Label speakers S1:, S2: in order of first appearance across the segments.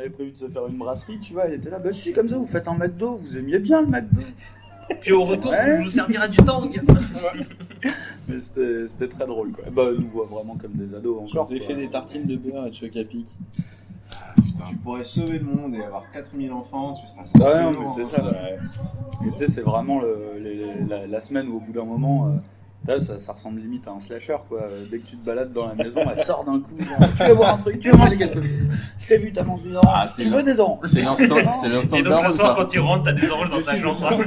S1: avait prévu de se faire une brasserie, tu vois, elle était là, bah si, comme ça, vous faites un McDo, vous aimiez bien le McDo.
S2: Puis au retour, je vous servirai du tang.
S1: Mais c'était très drôle, quoi. Bah, elle nous voit vraiment comme des ados encore.
S3: Je vous ai fait des tartines de beurre et de choc à pic.
S4: Tu pourrais sauver le monde et avoir 4000 enfants, tu seras
S1: ça. Ouais, non, mais c'est ça. Et tu sais, c'est vraiment la semaine où au bout d'un moment, ça ressemble limite à un slasher, quoi. Dès que tu te balades dans la maison, elle sort d'un coup. Genre, tu veux voir un truc, tu veux manger quelque chose. Je t'ai vu, t'as mangé des oranges. Tu veux des oranges.
S3: C'est l'instant
S2: et donc le soir, quand tu rentres, t'as des oranges dans ta chambre.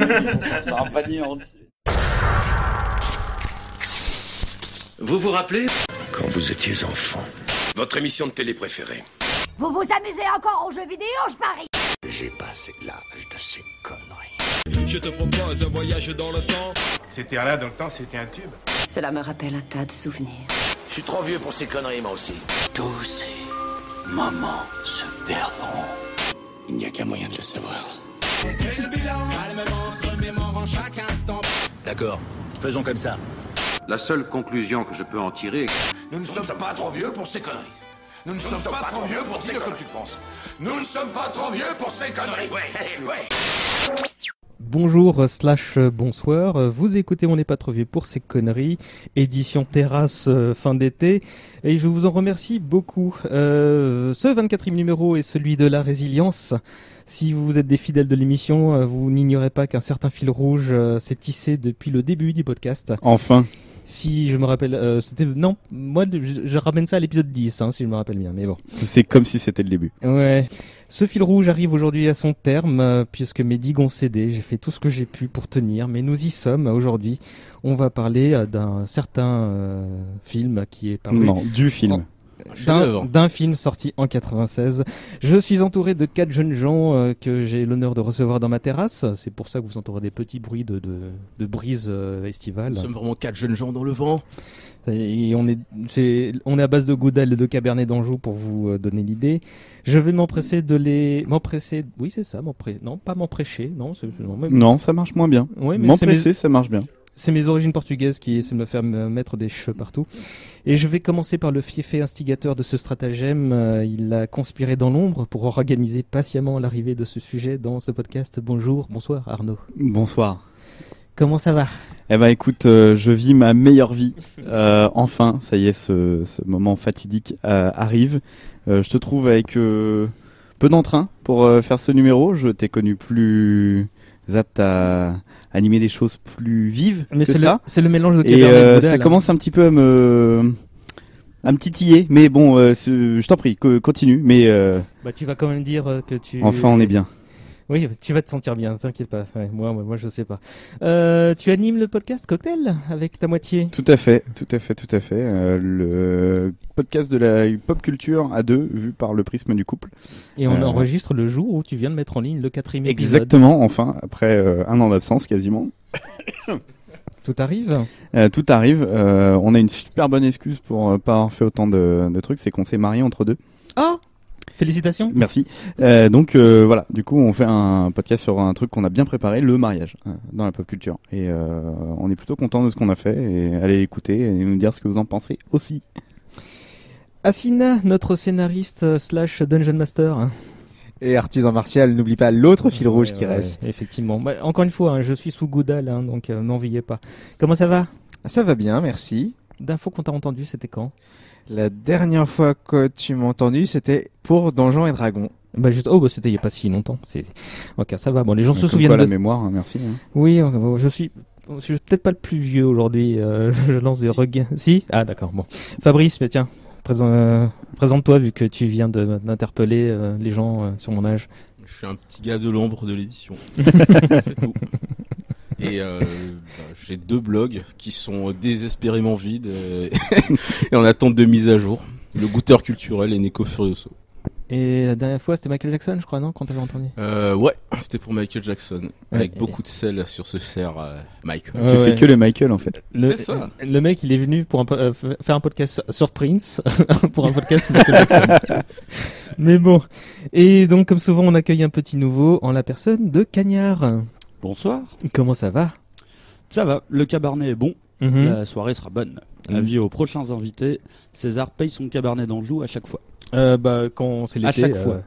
S1: C'est un panier entier.
S5: Vous vous rappelez
S6: quand vous étiez enfant?
S5: votre émission de télé préférée?
S7: Vous vous amusez encore aux jeux vidéo, je parie.
S6: J'ai passé l'âge de ces conneries.
S8: Je te propose un voyage dans le temps.
S9: C'était là dans le temps, c'était un tube.
S10: Cela me rappelle un tas de souvenirs.
S6: Je suis trop vieux pour ces conneries, moi aussi. Tous ces moments se perdront. Il n'y a qu'un moyen de le savoir.
S8: On fait le bilan, calmement, se remémorant chaque instant.
S6: D'accord, faisons comme ça.
S5: La seule conclusion que je peux en tirer est que
S6: Nous ne sommes pas trop vieux pour ces conneries. Nous ne sommes pas trop vieux pour ces conneries. Comme tu penses. Nous ne sommes pas trop vieux pour ces conneries. Ouais.
S11: Bonjour / bonsoir, vous écoutez On n'est pas trop vieux pour ces conneries, édition terrasse fin d'été, et je vous en remercie beaucoup. Ce 24e numéro est celui de la résilience. Si vous êtes des fidèles de l'émission, vous n'ignorez pas qu'un certain fil rouge s'est tissé depuis le début du podcast.
S3: Enfin.
S11: Si je me rappelle, moi je ramène ça à l'épisode 10, si je me rappelle bien, mais bon.
S3: C'est comme si c'était le début.
S11: Ouais. Ce fil rouge arrive aujourd'hui à son terme, puisque mes digues ont cédé, j'ai fait tout ce que j'ai pu pour tenir, mais nous y sommes aujourd'hui. On va parler d'un certain film qui est paru...
S3: Non, du film.
S11: D'un film sorti en 96. Je suis entouré de 4 jeunes gens que j'ai l'honneur de recevoir dans ma terrasse. C'est pour ça que vous entendrez des petits bruits de brise estivale.
S8: Nous sommes vraiment 4 jeunes gens dans le vent.
S11: Et on est à base de Goudal et de Cabernet d'Anjou pour vous donner l'idée. Je vais m'empresser oui c'est ça, non pas m'emprêcher,
S3: non ça marche moins bien.
S11: Oui, mais
S3: m'empresser ça marche bien.
S11: C'est mes origines portugaises qui essaient de me faire mettre des cheveux partout. Et je vais commencer par le fiefé instigateur de ce stratagème. Il a conspiré dans l'ombre pour organiser patiemment l'arrivée de ce sujet dans ce podcast. Bonsoir Arnaud.
S3: Bonsoir.
S11: Comment ça va ?
S3: Eh ben écoute, je vis ma meilleure vie. Enfin, ça y est, ce moment fatidique arrive. Je te trouve avec peu d'entrain pour faire ce numéro. Je t'ai connu plus apte à animer des choses plus vives.
S11: Mais
S3: que ça.
S11: C'est le mélange de
S3: Cabernet et ça commence un petit peu à me titiller. Mais bon, je t'en prie, continue. Mais
S11: tu vas quand même dire que tu...
S3: Enfin, on est bien.
S11: Oui, tu vas te sentir bien, t'inquiète pas. Ouais, moi, je sais pas. Tu animes le podcast Cocktail avec ta moitié.
S3: Tout à fait. Le podcast de la pop culture à deux, vu par le prisme du couple.
S11: Et on enregistre le jour où tu viens de mettre en ligne le 4e épisode.
S3: Exactement, enfin, après un an d'absence quasiment.
S11: Tout arrive.
S3: Tout arrive. On a une super bonne excuse pour pas avoir fait autant de trucs, c'est qu'on s'est mariés entre deux.
S11: Oh, félicitations.
S3: Merci. Donc voilà, du coup on fait un podcast sur un truc qu'on a bien préparé, le mariage dans la pop culture. Et on est plutôt content de ce qu'on a fait et allez l'écouter et nous dire ce que vous en pensez aussi.
S11: Asina, notre scénariste / Dungeon Master.
S12: Et artisan martial, n'oublie pas l'autre fil rouge qui reste.
S11: Effectivement. Encore une fois, je suis sous Goudal, donc n'enviez pas. Comment ça va ?
S12: Ça va bien, merci.
S11: D'infos qu'on t'a entendu, c'était quand ?
S12: La dernière fois que tu m'as entendu, c'était pour Donjons et Dragons.
S11: C'était il n'y a pas si longtemps. Ok, ça va. Bon, les gens se souviennent
S3: de la mémoire, merci.
S11: Oui, je suis peut-être pas le plus vieux aujourd'hui. Je lance des regains. Si ? Ah, d'accord. Bon, Fabrice, mais tiens, présente-toi vu que tu viens d'interpeller les gens sur mon âge.
S8: Je suis un petit gars de l'ombre de l'édition. C'est tout. Et j'ai 2 blogs qui sont désespérément vides et en attente de mise à jour. Le Goûteur Culturel et Neko Furioso.
S11: Et la dernière fois, c'était Michael Jackson, je crois, non, quand t'avais entendu
S8: Ouais, c'était pour Michael Jackson. Avec beaucoup de sel sur ce cerf, Michael.
S3: Tu fais que le Michael, en fait.
S8: C'est ça.
S11: Le mec, il est venu pour faire un podcast sur Prince, pour un podcast Michael Jackson. Mais bon. Et donc, comme souvent, on accueille un petit nouveau en la personne de Cagnard.
S1: Bonsoir.
S11: Comment ça va ?
S1: Ça va, le cabernet est bon, la soirée sera bonne. Avis aux prochains invités, César paye son cabernet d'Anjou à chaque fois.
S11: Quand c'est
S3: À
S11: l'été.
S3: chaque fois.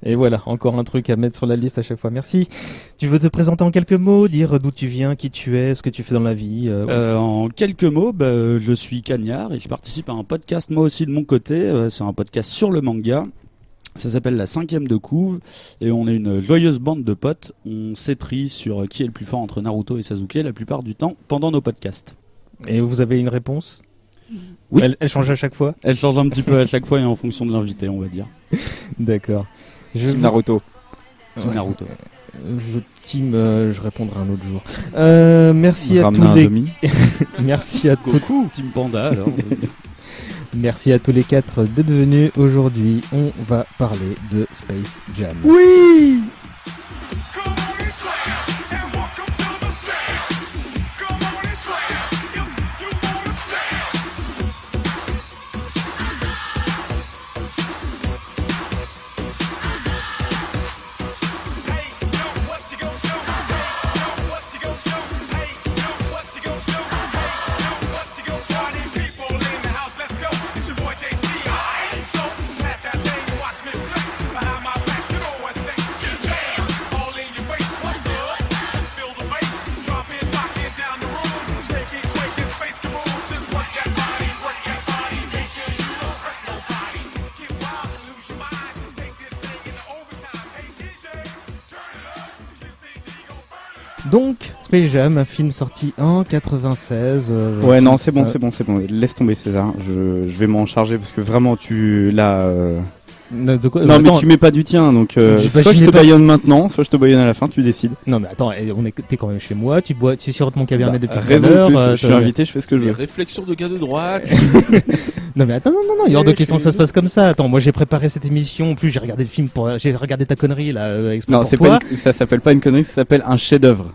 S11: Et voilà, encore un truc à mettre sur la liste à chaque fois. Merci. Tu veux te présenter en quelques mots, dire d'où tu viens, qui tu es, ce que tu fais dans la vie
S3: En quelques mots, je suis Cagnard et je participe à un podcast moi aussi de mon côté. C'est un podcast sur le manga. Ça s'appelle La 5e de couve et on est une joyeuse bande de potes. On s'étrie sur qui est le plus fort entre Naruto et Sasuke la plupart du temps pendant nos podcasts.
S11: Et vous avez une réponse?
S3: Oui.
S11: Elle change à chaque fois?
S3: Elle change un petit peu à chaque fois et en fonction de l'invité, on va dire.
S11: D'accord.
S12: Team Naruto.
S3: Team Naruto.
S11: Je répondrai un autre jour. Merci à tous les... Merci à tous...
S3: Team Panda alors.
S11: Merci à tous les 4 d'être venus. Aujourd'hui, on va parler de Space Jam.
S3: Oui!
S11: Donc, Space Jam, un film sorti en 96.
S3: Ouais, non, c'est bon. Laisse tomber, César. Je vais m'en charger parce que vraiment, tu l'as.
S11: Non,
S3: mais tu mets pas du tien, donc soit je te baïonne maintenant, soit je te baïonne à la fin, tu décides.
S11: Non, mais attends, t'es quand même chez moi, tu sirotes mon cabernet depuis tout à
S3: raison
S11: l'heure.
S3: De plus, je suis invité, je fais ce que je veux.
S8: Les réflexions de gars de droite.
S11: Non mais attends, non, il y a hors de question que ça se passe comme ça. Attends, moi j'ai préparé cette émission, en plus j'ai regardé le film j'ai regardé ta connerie là exprès
S3: non,
S11: pour
S3: c'est
S11: toi.
S3: ça s'appelle pas une connerie, ça s'appelle un chef-d'œuvre.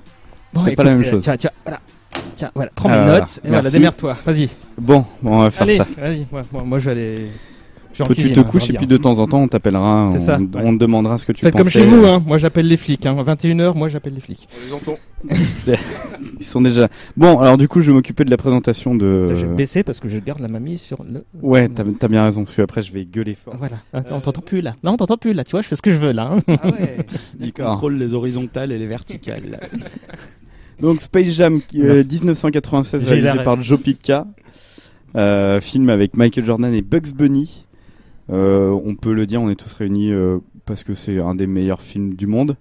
S11: Bon,
S3: c'est
S11: écoute,
S3: pas la même chose.
S11: Tiens, voilà, prends mes notes et voilà, démerde-toi, vas-y.
S3: Bon, on va faire ça.
S11: Allez, vas-y, moi je vais aller.
S3: Toi, tu te couches et puis de temps en temps on t'appellera, on te demandera ce que tu
S11: pensais.
S3: Faites
S11: comme chez vous, hein. Moi j'appelle les flics, hein. 21h, moi j'appelle les flics.
S8: On les entend.
S3: Ils sont déjà... Bon, alors du coup je vais m'occuper de la présentation de...
S11: Je vais baisser parce que je garde la mamie sur le...
S3: Ouais, t'as bien raison, parce que après je vais gueuler fort.
S11: Voilà, on t'entend plus là. Là on t'entend plus là, tu vois, je fais ce que je veux là. Hein.
S3: Ah ouais. Il contrôle les horizontales et les verticales. Donc Space Jam 1996 réalisé par Joe Pytka. Film avec Michael Jordan et Bugs Bunny. On peut le dire, on est tous réunis parce que c'est un des meilleurs films du monde.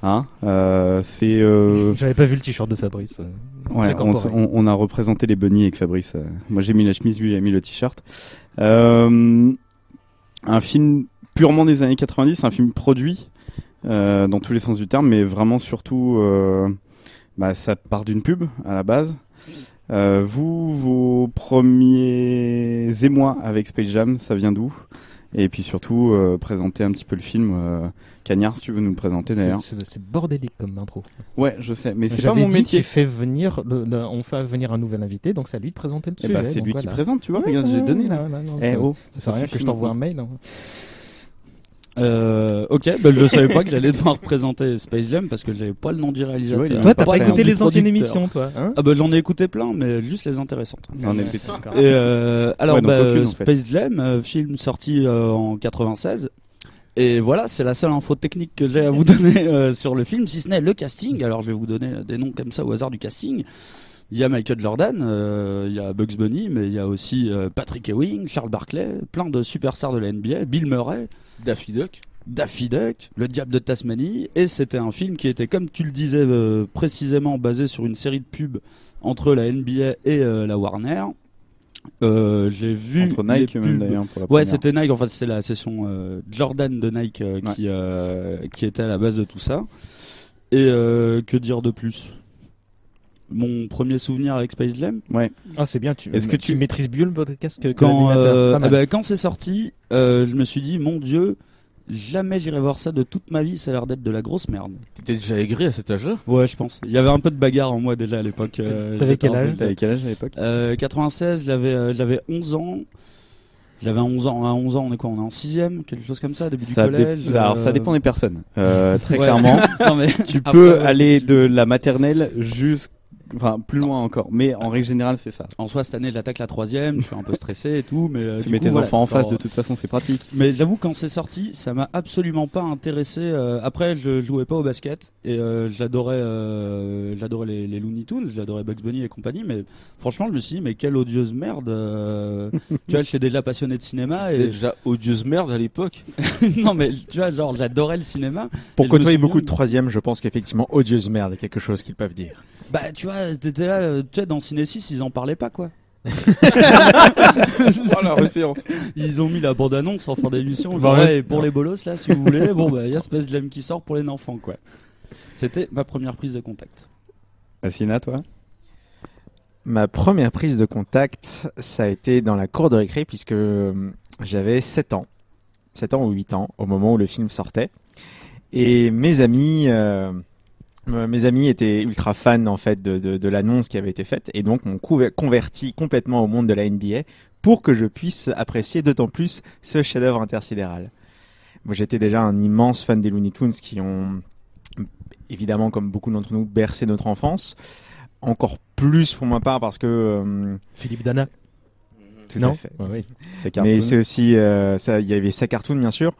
S3: Hein
S11: J'avais pas vu le t-shirt de Fabrice.
S3: Ouais, on a représenté les bunnies avec Fabrice. Moi j'ai mis la chemise, lui il a mis le t-shirt. Un film purement des années 90, un film produit dans tous les sens du terme, mais vraiment surtout ça part d'une pub à la base. Vos premiers émois avec Space Jam, ça vient d'où? Et puis surtout, présenter un petit peu le film. Cagnard, si tu veux nous le présenter d'ailleurs.
S11: C'est bordélique comme intro.
S3: Ouais, je sais, mais c'est pas mon métier.
S11: On fait venir un nouvel invité, donc c'est à lui de présenter le sujet.
S3: Bah, c'est lui qui présente, tu vois, regarde, j'ai donné là.
S11: Ça sert à rien que je t'envoie un mail.
S3: Ok, je savais pas que j'allais devoir présenter Space Jam parce que j'avais pas le nom du réalisateur.
S11: Toi, t'as pas écouté les anciennes émissions, toi hein?
S3: J'en ai écouté plein, mais juste les intéressantes. Space Jam, film sorti en 96. Et voilà, c'est la seule info technique que j'ai à vous donner sur le film, si ce n'est le casting. Alors je vais vous donner des noms comme ça au hasard du casting. Il y a Michael Jordan, il y a Bugs Bunny, mais il y a aussi Patrick Ewing, Charles Barkley, plein de superstars de la NBA, Bill Murray,
S8: Daffy Duck,
S3: le Diable de Tasmanie, et c'était un film qui était, comme tu le disais précisément, basé sur une série de pubs entre la NBA et la Warner. J'ai vu
S12: entre Nike même d'ailleurs pour la
S3: première. C'était Nike, en fait c'était la session Jordan de Nike qui était à la base de tout ça. Et que dire de plus? Mon premier souvenir avec Space Jam.
S12: Ouais.
S11: Ah c'est bien. Est-ce que tu maîtrises mieux le podcast que
S3: quand c'est sorti, je me suis dit mon Dieu, jamais j'irai voir ça de toute ma vie. Ça a l'air d'être de la grosse merde.
S8: T'étais déjà aigri à cet âge-là?
S3: Ouais, je pense. Il y avait un peu de bagarre en moi déjà à l'époque.
S11: T'avais quel âge
S3: à l'époque 96. J'avais 11 ans. J'avais 11 ans. À 11 ans, on est quoi? On est en 6ème, quelque chose comme ça, début du collège.
S12: Alors, ça dépend des personnes. Très clairement.
S3: Non, mais
S12: tu peux aller de la maternelle
S3: enfin plus loin encore. Mais en règle générale, c'est ça.
S1: En soi, cette année, j'attaque la 3ème, je suis un peu stressé et tout, mais
S3: Tu mets tes enfants en face, de toute façon, c'est pratique.
S1: Mais j'avoue, quand c'est sorti, ça m'a absolument pas intéressé. Après, je jouais pas au basket et j'adorais les Looney Tunes, j'adorais Bugs Bunny et compagnie, mais franchement, je me suis dit, mais quelle odieuse merde. Tu vois, j'étais déjà passionné de cinéma.
S8: C'était
S1: Et
S8: déjà odieuse merde à l'époque.
S1: non, mais tu vois, genre, j'adorais le cinéma.
S13: Pour
S1: Et je me
S13: côtoyer
S1: suis
S13: beaucoup
S1: dit,
S13: de troisième, je pense qu'effectivement, odieuse merde est quelque chose qu'ils peuvent dire.
S1: Bah, tu vois, t'étais là, tu vois, dans Ciné 6, ils en parlaient pas, quoi.
S8: Oh la référence.
S1: Ils ont mis la bande-annonce en fin d'émission.
S11: Bah
S1: Genre,
S11: ouais.
S1: ouais, pour les bolos, là, si vous voulez, bon, bah, il y a Space Jam qui sort pour les enfants, quoi. C'était ma première prise de contact.
S3: Alcina, toi?
S12: Ma première prise de contact, ça a été dans la cour de récré puisque j'avais 7 ans ou 8 ans au moment où le film sortait. Et mes amis étaient ultra fans en fait de l'annonce qui avait été faite et donc m'ont converti complètement au monde de la NBA pour que je puisse apprécier d'autant plus ce chef-d'œuvre intersidéral. Moi, j'étais déjà un immense fan des Looney Tunes qui ont évidemment, comme beaucoup d'entre nous, bercé notre enfance. Encore plus pour ma part parce que
S11: Philippe Dana.
S12: Tout
S11: Non
S12: à fait.
S11: Ouais, oui.
S12: Mais c'est aussi ça. Il y avait sa cartoon bien sûr.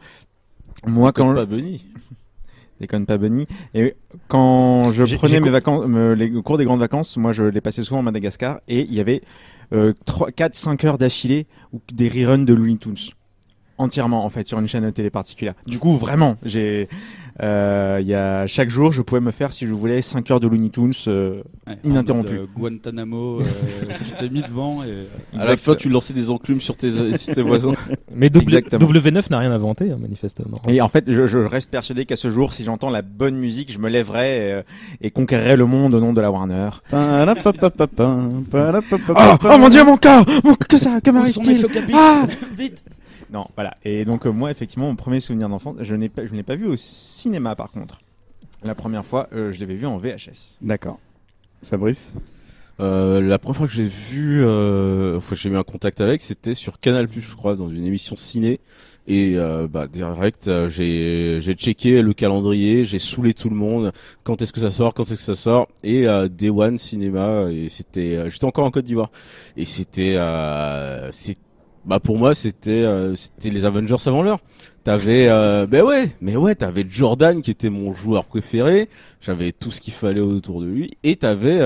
S12: Moi
S8: Déconne
S12: quand
S8: pas Bunny.
S12: Déconne pas Bunny. Et quand je prenais mes vacances, les cours des grandes vacances, moi je les passais souvent à Madagascar et il y avait 4-5 heures d'affilée ou des reruns de Looney Tunes. Entièrement en fait sur une chaîne de télé particulière. Du coup vraiment, il y a chaque jour je pouvais me faire si je voulais 5 heures de Looney Tunes ininterrompues.
S1: Guantanamo, je t'ai mis devant et
S8: À la fin, tu lançais des enclumes sur tes voisins.
S11: Mais
S12: Exactement.
S11: W9 n'a rien inventé, hein, manifestement.
S12: Et en fait, je reste persuadé qu'à ce jour, si j'entends la bonne musique, je me lèverai et conquérirai le monde au nom de la Warner. Oh mon Dieu, mon corps, que m'arrive-t-il? Ah
S1: vite.
S12: Non, voilà. Et donc moi, effectivement, mon premier souvenir d'enfance, je ne l'ai pas vu au cinéma par contre. La première fois, je l'avais vu en VHS.
S3: D'accord. Fabrice?
S8: La première fois que j'ai vu, j'ai eu un contact avec, c'était sur Canal+, je crois, dans une émission ciné. Et direct, j'ai checké le calendrier, j'ai saoulé tout le monde. Quand est-ce que ça sort? Et Day One Cinéma. Et j'étais encore en Côte d'Ivoire. Et pour moi, c'était les Avengers avant l'heure. T'avais, t'avais Jordan qui était mon joueur préféré. J'avais tout ce qu'il fallait autour de lui. Et t'avais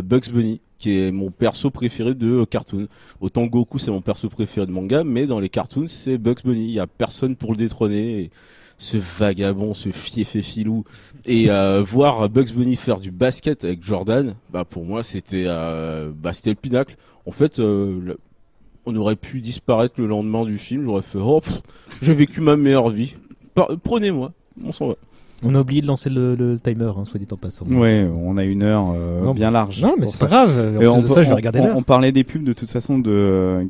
S8: Bugs Bunny qui est mon perso préféré de cartoon. Autant Goku c'est mon perso préféré de manga, mais dans les cartoons c'est Bugs Bunny. Il y a personne pour le détrôner. Et ce vagabond, ce fief et filou. Et voir Bugs Bunny faire du basket avec Jordan, pour moi c'était le pinacle. En fait, on aurait pu disparaître le lendemain du film. J'aurais fait j'ai vécu ma meilleure vie. Prenez-moi, on s'en va.
S11: On a oublié de lancer le timer, hein, soit dit en passant.
S3: Ouais, on a une heure bien large.
S11: Non, mais c'est pas grave. En plus de ça, je vais regarder l'heure.
S3: On parlait des pubs de toute façon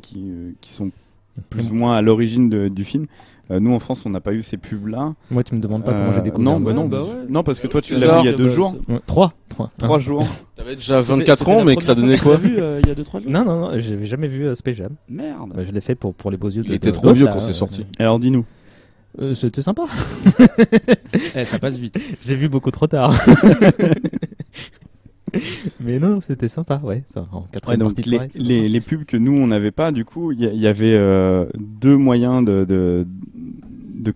S3: qui sont plus ou moins à l'origine du film. Nous en France, on n'a pas eu ces pubs-là.
S11: Moi, tu me demandes pas comment j'ai découvert.
S3: Non, parce que toi, tu l'as vu il y a 2 jours.
S11: 3
S3: jours.
S8: T'avais déjà 24 ans, mais que ça donnait quoi?
S1: Il y a 2-3 jours.
S11: Non, j'avais jamais vu Space Jam.
S1: Merde.
S11: Je l'ai fait pour les beaux yeux.
S8: Il était trop vieux quand c'est sorti.
S3: Alors dis-nous.
S11: C'était sympa.
S1: Ça passe vite.
S11: J'ai vu beaucoup trop tard. Mais non, c'était sympa, ouais. Enfin, en 80
S3: donc les pubs que nous on n'avait pas, du coup, il y avait 2 moyens de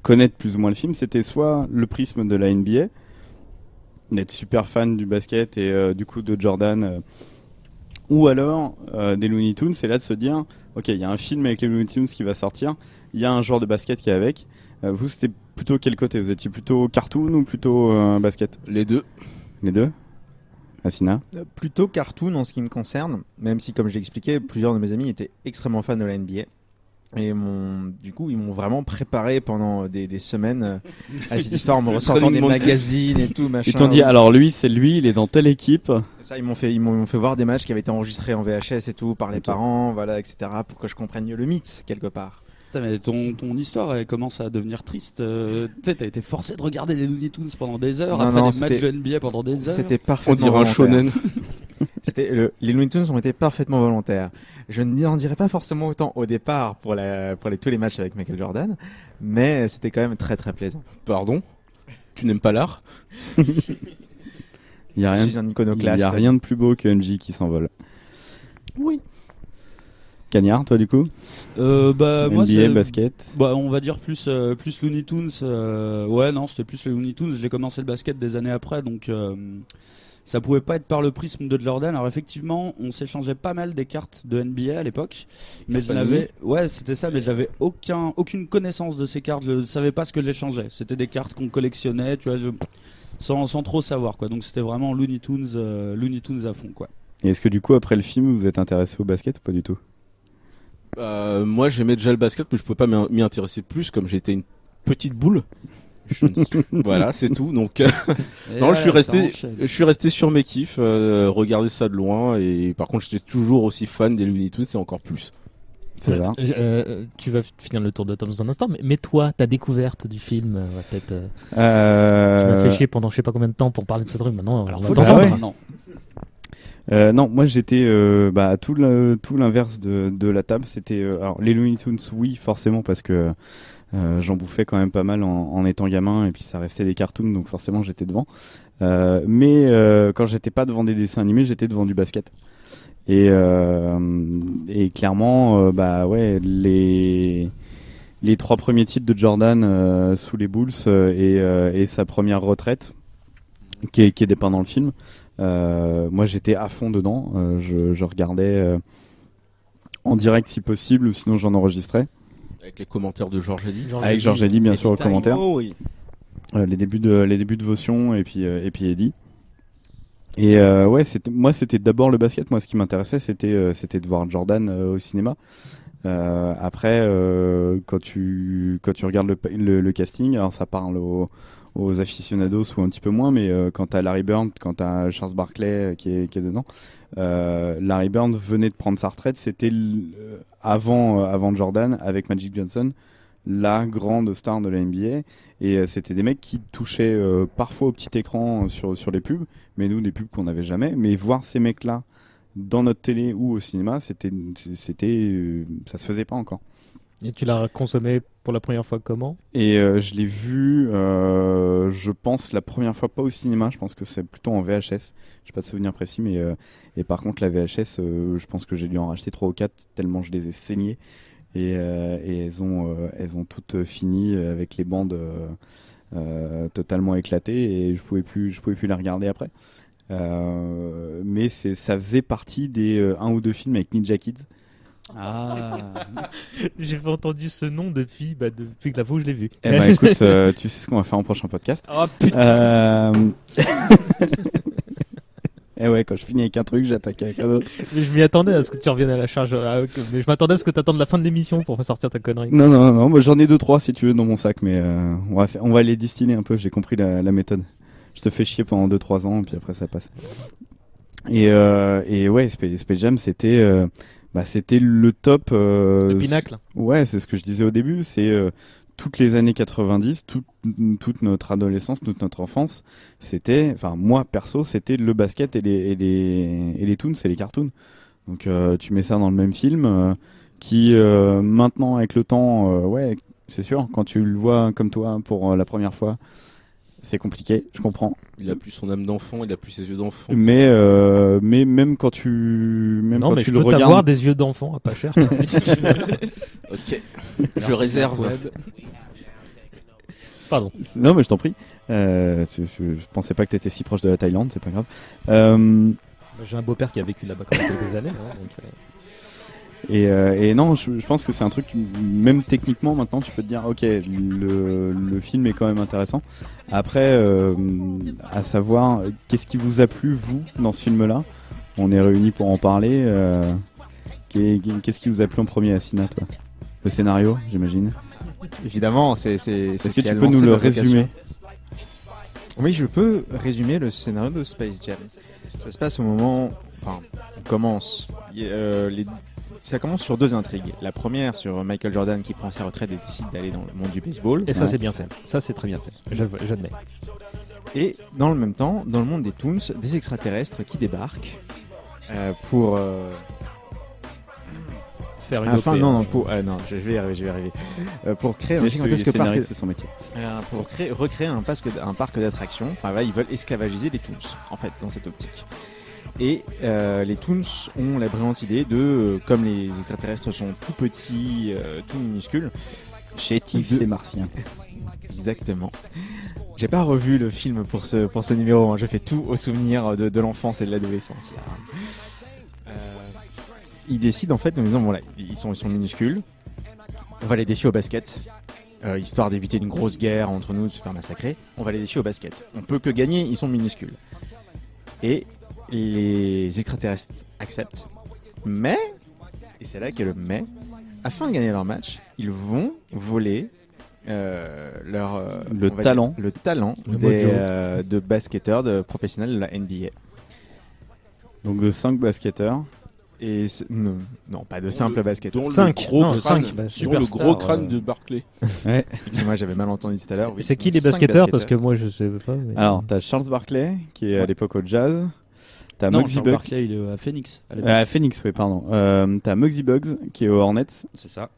S3: connaître plus ou moins le film. C'était soit le prisme de la NBA, d'être super fan du basket et du coup de Jordan, ou alors des Looney Tunes. C'est là de se dire, ok, il y a un film avec les Looney Tunes qui va sortir, il y a un joueur de basket qui est avec. Vous, c'était plutôt quel côté? Vous étiez plutôt cartoon ou plutôt basket?
S8: Les deux.
S3: Les deux? Asina?
S12: Plutôt cartoon en ce qui me concerne, même si, comme je l'ai expliqué, plusieurs de mes amis étaient extrêmement fans de la NBA. Et du coup, ils m'ont vraiment préparé pendant des semaines à cette histoire en me ressortant des magazines et tout, machin.
S3: Ils t'ont dit, alors lui, il est dans telle équipe.
S12: Ça, ils m'ont fait voir des matchs qui avaient été enregistrés en VHS et tout, par les parents, voilà, etc., pour que je comprenne mieux le mythe, quelque part.
S1: Putain, mais ton histoire elle commence à devenir triste. Tu sais, t'as été forcé de regarder les Looney Tunes pendant des heures, après des matchs de NBA pendant des heures.
S12: C'était parfaitement volontaire. On dirait un shonen. Les Looney Tunes ont été parfaitement volontaires. Je n'en dirais pas forcément autant au départ pour tous les matchs avec Michael Jordan, mais c'était quand même très très plaisant.
S8: Pardon? Tu n'aimes pas l'art?
S3: Il y a
S12: Je
S3: rien,
S12: suis un iconoclaste.
S3: il y a rien de plus beau que NJ qui s'envole.
S14: Oui.
S3: Cagnard, toi du coup
S14: Moi,
S3: NBA,
S14: c'est
S3: basket.
S14: Bah, on va dire plus Looney Tunes. Ouais, non, c'était plus les Looney Tunes. J'ai commencé le basket des années après, donc ça pouvait pas être par le prisme de Jordan. Alors effectivement, on s'échangeait pas mal des cartes de NBA à l'époque, mais je n'avais, ouais, c'était ça, mais j'avais aucune connaissance de ces cartes. Je savais pas ce que j'échangeais. C'était des cartes qu'on collectionnait, tu vois, sans trop savoir, quoi. Donc c'était vraiment Looney Tunes à fond, quoi.
S3: Et est-ce que du coup, après le film, vous êtes intéressé au basket ou pas du tout?
S8: Moi, j'aimais déjà le basket, mais je pouvais pas m'y intéresser plus, comme j'étais une petite boule. Voilà, c'est tout. Donc, non, je suis resté sur mes kiffs, regarder ça de loin. Et par contre, j'étais toujours aussi fan des Looney Tunes et encore plus.
S3: C'est ça.
S11: Tu vas finir le tour de table dans un instant, mais toi, ta découverte du film, peut-être. Tu m'as fait chier pendant je sais pas combien de temps pour parler de ce truc. Maintenant, alors faut
S3: non. Non, moi j'étais tout l'inverse de la table. C'était alors les Looney Tunes, oui, forcément, parce que j'en bouffais quand même pas mal en étant gamin, et puis ça restait des cartoons, donc forcément j'étais devant. Mais quand j'étais pas devant des dessins animés, j'étais devant du basket. Et clairement, les 3 premiers titres de Jordan sous les Bulls et sa première retraite, qui est dépeint dans le film. Moi j'étais à fond dedans, je regardais en direct si possible, ou sinon j'en enregistrais.
S8: Avec les commentaires de Georges Eddy.
S3: Avec Georges Eddy, bien sûr, aux commentaires.
S12: Oh, oui.
S3: Les débuts de Votion et puis Eddy. Et c'était d'abord le basket. Moi, ce qui m'intéressait, c'était de voir Jordan au cinéma. Après, quand tu regardes le casting, alors ça parle aux aficionados ou un petit peu moins, mais quand t'as Larry Bird, quand t'as Charles Barkley qui est dedans, Larry Bird venait de prendre sa retraite, c'était avant Jordan, avec Magic Johnson, la grande star de la NBA, et c'était des mecs qui touchaient parfois au petit écran sur les pubs, mais nous des pubs qu'on n'avait jamais, mais voir ces mecs là dans notre télé ou au cinéma, ça se faisait pas encore.
S11: Et tu l'as consommé pour la première fois comment? Et
S3: je l'ai vu, je pense, la première fois pas au cinéma, je pense que c'est plutôt en VHS. J'ai pas de souvenir précis, mais et par contre la VHS, je pense que j'ai dû en racheter 3 ou 4 tellement je les ai saignées. Et elles ont toutes fini avec les bandes totalement éclatées, et je pouvais plus la regarder après. Mais ça faisait partie des 1 ou 2 films avec Ninja Kids.
S11: Ah, j'ai entendu ce nom depuis que la fois où je l'ai vu.
S3: Eh ben écoute, tu sais ce qu'on va faire en prochain podcast.
S11: Oh putain.
S3: Et ouais, quand je finis avec un truc, j'attaque avec un autre.
S11: Mais je m'y attendais à ce que tu reviennes à la charge. Mais je m'attendais à ce que tu attendes la fin de l'émission pour faire sortir ta connerie.
S3: Non, moi j'en ai 2-3 si tu veux dans mon sac, mais on va les distiller un peu. J'ai compris la méthode. Je te fais chier pendant 2-3 ans, puis après ça passe. Et ouais, Space Jam, c'était le top.
S11: Le pinacle.
S3: Ouais, c'est ce que je disais au début. C'est toutes les années 90, toute notre adolescence, toute notre enfance. C'était, enfin moi perso, c'était le basket et les toons, c'est les cartoons. Donc tu mets ça dans le même film, qui maintenant avec le temps, ouais, c'est sûr, quand tu le vois comme toi pour la première fois, c'est compliqué, je comprends.
S8: Il a plus son âme d'enfant, il a plus ses yeux d'enfant.
S3: Mais même quand tu le regardes,
S11: je peux t'avoir des yeux d'enfant à pas cher. Si tu veux.
S8: Ok, je réserve.
S11: Pardon.
S3: Non mais je t'en prie. Je pensais pas que t'étais si proche de la Thaïlande, c'est pas grave.
S11: J'ai un beau-père qui a vécu là-bas pendant quelques années. Donc,
S3: Et non, je pense que c'est un truc, même techniquement maintenant tu peux te dire ok, le film est quand même intéressant. Après, à savoir qu'est-ce qui vous a plu vous dans ce film-là. On est réunis pour en parler. Qu'est-ce qui vous a plu en premier, Asina, toi? Le scénario, j'imagine.
S12: Évidemment, c'est
S3: Est-ce que tu peux nous le résumer?
S12: Oui, je peux résumer le scénario de Space Jam. Ça se passe au moment, enfin, on commence. Ça commence sur 2 intrigues. La première sur Michael Jordan qui prend sa retraite et décide d'aller dans le monde du baseball.
S11: Et ça, c'est bien fait. Ça, c'est très bien fait. J'admets.
S12: Et dans le même temps, dans le monde des Toons, des extraterrestres qui débarquent pour
S11: faire une
S12: À la fin,
S11: OP,
S12: non, non, je vais y arriver. Pour créer un gigantesque parc,
S3: c'est son métier.
S12: pour recréer un parc d'attractions, enfin là, ils veulent esclavagiser les Toons, en fait, dans cette optique. Et les Toons ont la brillante idée de, comme les extraterrestres sont tout petits, tout minuscules,
S3: chétifs, c'est martien.
S12: Exactement. J'ai pas revu le film pour ce numéro, hein. Je fais tout au souvenir de l'enfance et de l'adolescence. Ils décident en fait en disant voilà, ils sont minuscules, on va les défier au basket, histoire d'éviter une grosse guerre entre nous, de se faire massacrer. On va les défier au basket. On peut que gagner, ils sont minuscules. Et les extraterrestres acceptent, mais, et c'est là qu'est le mais, afin de gagner leur match, ils vont voler
S3: le talent
S12: de basketteurs de professionnels de la NBA.
S3: Donc de 5 basketteurs.
S12: Et non, pas de simples basketteurs.
S11: 5
S8: le gros crâne de Barclay.
S3: Ouais.
S12: Moi j'avais mal entendu tout à l'heure. Oui.
S11: C'est qui les basketteurs? Parce que moi je sais pas. Mais...
S3: Alors t'as Charles Barkley qui est à l'époque au Jazz. T'as
S14: non,
S3: Muggsy
S14: Charles
S3: Bugs.
S14: Barkley, il est à Phoenix.
S3: À Phoenix, oui, pardon. T'as Muggsy Bugs qui est aux Hornets.
S14: C'est ça.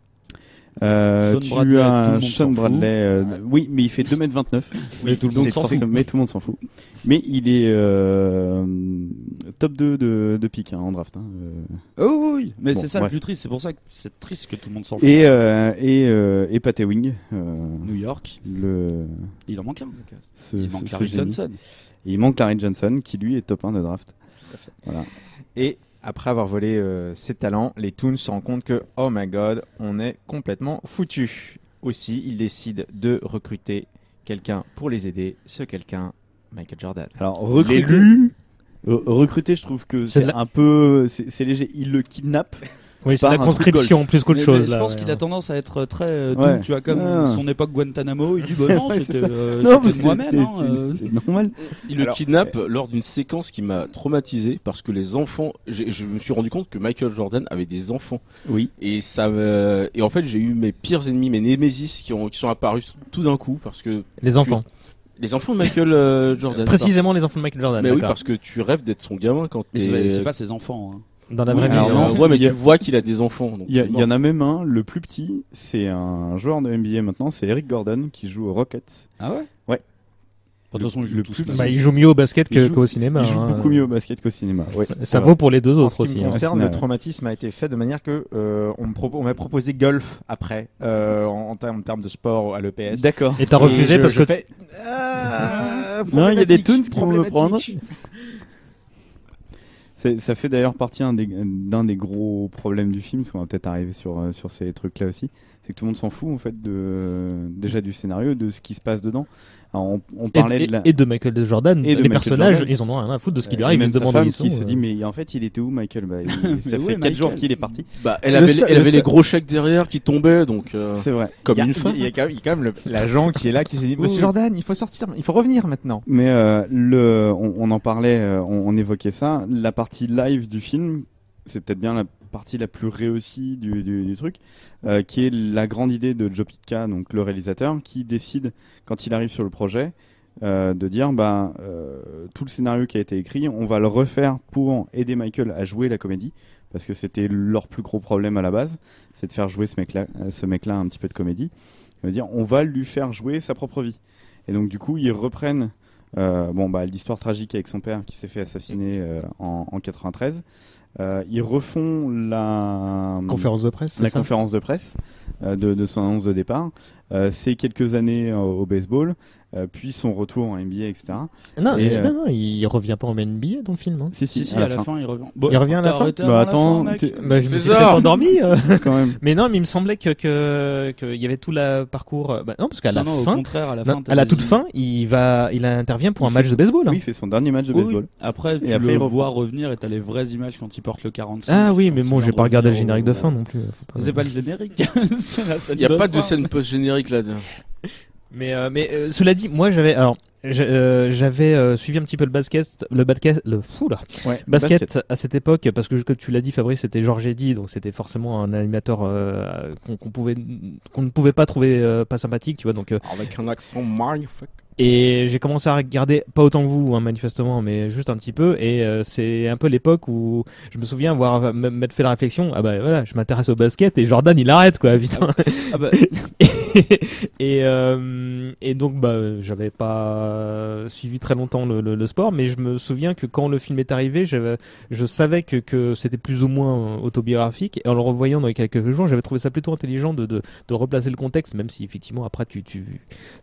S3: Tu as Sean Bradley,
S14: fout.
S3: oui, mais il fait 2m29.
S14: Oui, tout le monde s'en fout.
S3: Mais tout le monde s'en fout. Mais il est top 2 de pick en draft.
S14: Oh oui, mais
S3: bon,
S14: c'est ça
S3: bref.
S14: le plus triste. C'est pour ça que c'est triste que tout le monde s'en fout.
S3: Et Patty Wing,
S14: New York. Il en manque un. Il manque Larry Johnson.
S3: Il manque Larry Johnson qui lui est top 1 de draft. Voilà.
S12: Et après avoir volé ses talents, les Toons se rendent compte que, oh my god, on est complètement foutus. Aussi, ils décident de recruter quelqu'un pour les aider. Ce quelqu'un, Michael Jordan.
S3: Alors, recruter, je trouve que c'est un peu... C'est léger. Il le kidnappe.
S11: Oui, c'est la conscription plus qu'autre chose.
S14: Je pense qu'il a tendance à être très doux, tu vois, comme son époque Guantanamo. Il dit bah non, c'était moi-même.
S3: C'est normal.
S8: Il le kidnappe lors d'une séquence qui m'a traumatisé parce que les enfants, je me suis rendu compte que Michael Jordan avait des enfants.
S3: Oui.
S8: Et et en fait, j'ai eu mes pires ennemis, mes némésis qui sont apparus tout d'un coup parce que
S11: les enfants.
S8: Les enfants de Michael Jordan.
S11: Précisément les enfants de Michael Jordan.
S8: Mais oui, parce que tu rêves d'être son gamin quand t'es.
S14: C'est pas ses enfants. Hein.
S11: Dans la vraie vie.
S8: Ouais, mais tu vois qu'il a des enfants.
S3: Il y en a même un, le plus petit, c'est un joueur de NBA maintenant, c'est Eric Gordon qui joue aux Rockets.
S14: Ah ouais?
S3: Ouais.
S14: De toute façon,
S11: il joue mieux au basket qu'au cinéma.
S3: Il joue beaucoup mieux au basket qu'au cinéma. Ouais.
S11: Ça vaut pour les deux autres
S12: aussi. En ce qui me concerne,
S3: hein.
S12: le traumatisme a été fait de manière que on m'a proposé golf après en termes de sport à l'EPS.
S3: D'accord.
S11: Et t'as refusé parce que
S3: non, il y a des Toons qui vont le prendre. Ça fait d'ailleurs partie d'un des gros problèmes du film, parce qu'on va peut-être arriver sur ces trucs-là aussi. C'est que tout le monde s'en fout en fait déjà du scénario, de ce qui se passe dedans. Alors, on parlait
S11: et de Michael Jordan. Et les personnages, Jordan. Ils en ont rien à foutre de ce qui lui arrive.
S3: Même
S11: ils se demandent
S3: femme
S11: où ils sont.
S3: Qui se dit mais en fait il était où Michael? Ça fait 4 jours qu'il est parti.
S8: Elle avait les gros chèques derrière qui tombaient, donc
S3: c'est vrai.
S12: Comme une femme. Il y a quand même l'agent qui est là qui se dit Monsieur Jordan, il faut sortir, il faut revenir maintenant.
S3: Mais on en parlait, on évoquait ça. La partie live du film, c'est peut-être bien la partie la plus réussie du truc, qui est la grande idée de Joe Pytka, donc le réalisateur, qui décide quand il arrive sur le projet de dire tout le scénario qui a été écrit, on va le refaire pour aider Michael à jouer la comédie, parce que c'était leur plus gros problème à la base, c'est de faire jouer ce mec-là un petit peu de comédie. Il veut dire on va lui faire jouer sa propre vie. Et donc du coup ils reprennent l'histoire tragique avec son père qui s'est fait assassiner en 93. Ils refont la
S11: conférence de presse,
S3: de son annonce de départ. C'est quelques années au baseball, puis son retour en NBA, etc.
S11: Non, il revient pas en NBA dans le film. Hein.
S14: Si, à la fin, il revient.
S11: Il revient à la fin.
S3: Attends,
S11: je me suis peut-être endormi.
S3: Quand même.
S11: Mais non, mais il me semblait que il y avait tout le parcours. Non, parce qu'à la fin,
S14: au contraire,
S11: à la toute fin, il intervient pour un match de baseball.
S3: Oui, il fait son dernier match de baseball.
S14: Après, tu le vois revenir et t'as les vraies images quand il porte le 45.
S11: Ah oui, mais bon, j'ai pas regardé le générique de fin non plus.
S14: C'est pas le générique.
S8: Il y a pas de scène post-générique là-dedans.
S11: Mais cela dit, moi j'avais suivi un petit peu le basket à cette époque, parce que comme tu l'as dit Fabrice, c'était Georges Eddy, donc c'était forcément un animateur qu'on ne pouvait pas trouver pas sympathique, tu vois, donc
S8: avec un accent mindfuck.
S11: Et j'ai commencé à regarder, pas autant que vous, hein, manifestement, mais juste un petit peu. Et c'est un peu l'époque où je me souviens m'être fait la réflexion, ah bah voilà, je m'intéresse au basket et Jordan il arrête quoi, putain.
S14: Ah bah.
S11: Et donc j'avais pas suivi très longtemps le sport, mais je me souviens que quand le film est arrivé, je savais que c'était plus ou moins autobiographique. Et en le revoyant dans les quelques jours, j'avais trouvé ça plutôt intelligent de replacer le contexte, même si effectivement après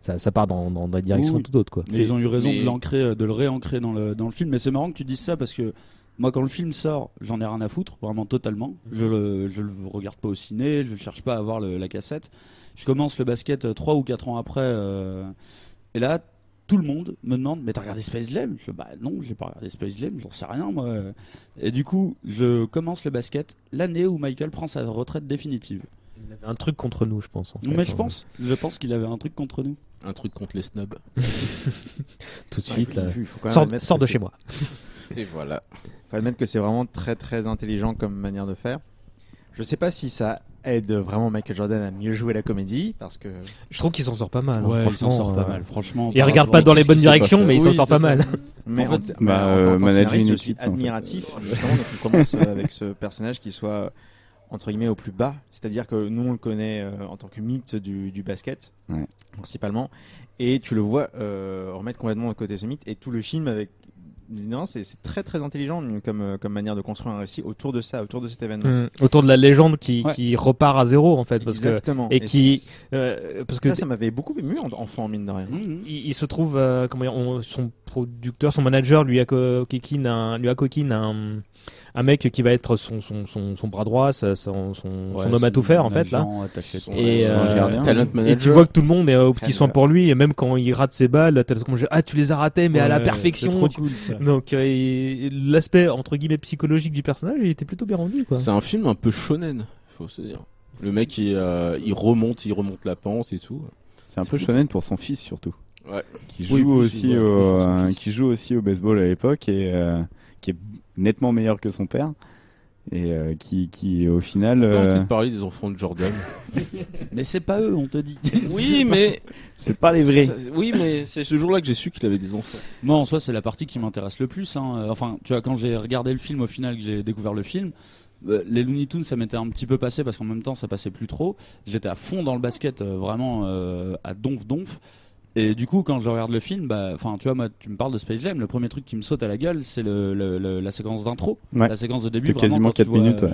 S11: ça part dans des directions tout autres quoi.
S14: Mais ils ont eu raison de le réancrer dans le film. Mais c'est marrant que tu dises ça parce que moi, quand le film sort, j'en ai rien à foutre, vraiment totalement. Je le regarde pas au ciné, je cherche pas à voir la cassette. Je commence le basket 3 ou 4 ans après, et là, tout le monde me demande, mais t'as regardé Space Jam ? Je dis, bah non, j'ai pas regardé Space Jam, j'en sais rien moi. Et du coup, je commence le basket l'année où Michael prend sa retraite définitive.
S11: Il avait un truc contre nous, je pense. En fait.
S14: Mais je pense qu'il avait un truc contre nous.
S8: Un truc contre les snobs.
S11: Tout de suite, là.
S12: Sors
S11: de chez moi.
S8: Et voilà.
S12: Faut admettre que c'est vraiment très très intelligent comme manière de faire. Je sais pas si ça aide vraiment Michael Jordan à mieux jouer la comédie, parce que
S11: je trouve qu'il s'en sort pas mal.
S14: Ouais, il s'en sort pas mal, franchement.
S11: Il regarde pas dans les bonnes directions, mais il s'en sort pas mal.
S12: Mais en fait,
S3: manager une
S12: je
S3: équipe,
S12: suis admiratif. Justement, donc on commence avec ce personnage qui soit entre guillemets au plus bas, c'est-à-dire que nous on le connaît en tant que mythe du basket, principalement, et tu le vois remettre complètement de côté ce mythe, et tout le film avec non, c'est très très intelligent comme manière de construire un récit autour de ça, autour de cet événement.
S11: Autour de la légende qui repart à zéro en fait.
S12: Exactement.
S11: Parce que
S12: ça m'avait beaucoup ému enfant, mine de rien.
S11: Il se trouve, son producteur, son manager lui a coquine un mec qui va être son bras droit, son homme à tout faire en fait là. Et tu vois que tout le monde est au petit soin pour lui, et même quand il rate ses balles, tu les as ratées mais à la perfection.
S14: C'est trop cool ça.
S11: Donc l'aspect entre guillemets psychologique du personnage, il était plutôt bien rendu quoi.
S8: C'est un film un peu shonen, faut se dire. Le mec il remonte la pente et tout.
S3: C'est un peu shonen pour son fils surtout.
S8: Ouais.
S3: Qui joue aussi au baseball à l'époque et qui est nettement meilleur que son père et qui au final.
S8: On peut parler des enfants de Jordan.
S14: Mais c'est pas eux, on te dit.
S8: Oui, mais
S3: c'est pas les vrais.
S8: Oui, mais c'est ce jour-là que j'ai su qu'il avait des enfants.
S14: Moi, en soi, c'est la partie qui m'intéresse le plus. Hein. Enfin, tu vois, quand j'ai regardé le film, au final, que j'ai découvert le film. Les Looney Tunes, ça m'était un petit peu passé parce qu'en même temps, ça passait plus trop. J'étais à fond dans le basket, vraiment à donf. Et du coup, quand je regarde le film, tu vois, moi, tu me parles de Space Jam, le premier truc qui me saute à la gueule, c'est la séquence d'intro, la séquence de début.
S3: C'est quasiment 4 minutes.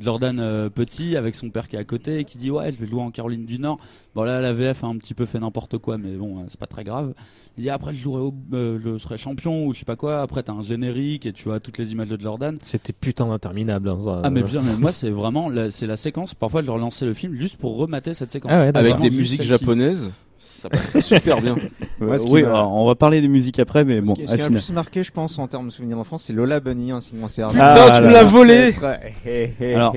S14: Jordan petit avec son père qui est à côté et qui dit ouais, je vais jouer en Caroline du Nord. Bon là, la VF a un petit peu fait n'importe quoi, mais bon, c'est pas très grave. Il dit après je serai champion ou je sais pas quoi. Après t'as un générique et tu vois toutes les images de Jordan.
S11: C'était putain interminable. Hein, ça.
S14: Ah mais bien, mais moi c'est vraiment c'est la séquence. Parfois je relançais le film juste pour remater cette séquence.
S8: Avec des musiques japonaises. Ça passe super bien.
S3: On va parler de musique après, mais bon.
S12: Ce qui m'a le plus marqué, je pense, en termes de souvenirs d'enfance, c'est Lola Bunny, ainsi que moi, c'est
S8: putain, tu me l'as volé!
S3: Alors,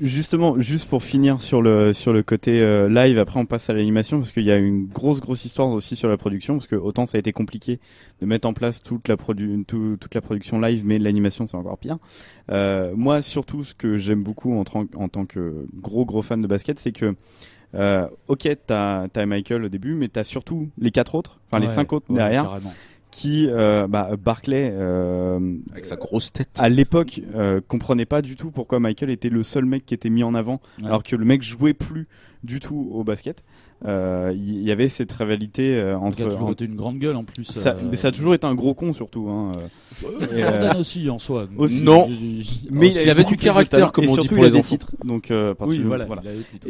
S3: justement, juste pour finir sur le côté live, après on passe à l'animation, parce qu'il y a une grosse histoire aussi sur la production, parce que autant ça a été compliqué de mettre en place toute la production live, mais l'animation c'est encore pire. Moi, surtout, ce que j'aime beaucoup en tant que gros fan de basket, c'est que ok, t'as Michael au début, mais t'as surtout les 4 autres, les 5 autres derrière, carrément. Qui Barclay
S8: avec sa grosse tête
S3: à l'époque comprenait pas du tout pourquoi Michael était le seul mec qui était mis en avant, alors que le mec jouait plus du tout au basket. Il y avait cette rivalité entre.
S14: Il a toujours été une grande gueule en plus.
S3: Mais ça a toujours été un gros con surtout.
S14: Jordan aussi en soi.
S8: Non. Mais il avait du caractère, comme on dit pour les enfants.
S3: Titres, donc
S14: oui, voilà. Il a des titres.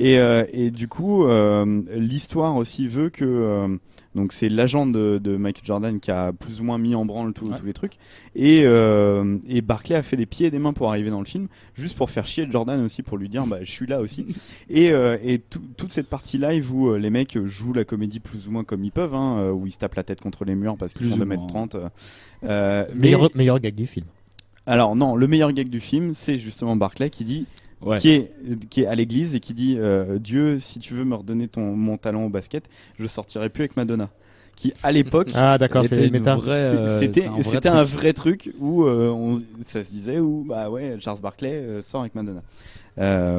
S3: Et du coup, l'histoire aussi veut que. Donc c'est l'agent de Michael Jordan qui a plus ou moins mis en branle tous les trucs, et Barclay a fait des pieds et des mains pour arriver dans le film, juste pour faire chier Jordan aussi, pour lui dire je suis là aussi. Et toute cette partie live où les mecs jouent la comédie plus ou moins comme ils peuvent, où ils se tapent la tête contre les murs parce qu'ils font 2m30.
S11: Meilleur gag du film.
S3: Alors non, le meilleur gag du film, c'est justement Barclay qui dit. Qui est à l'église et qui dit Dieu, si tu veux me redonner mon talent au basket, je sortirai plus avec Madonna. Qui à l'époque c'était un vrai truc où ça se disait où Charles Barkley sort avec Madonna.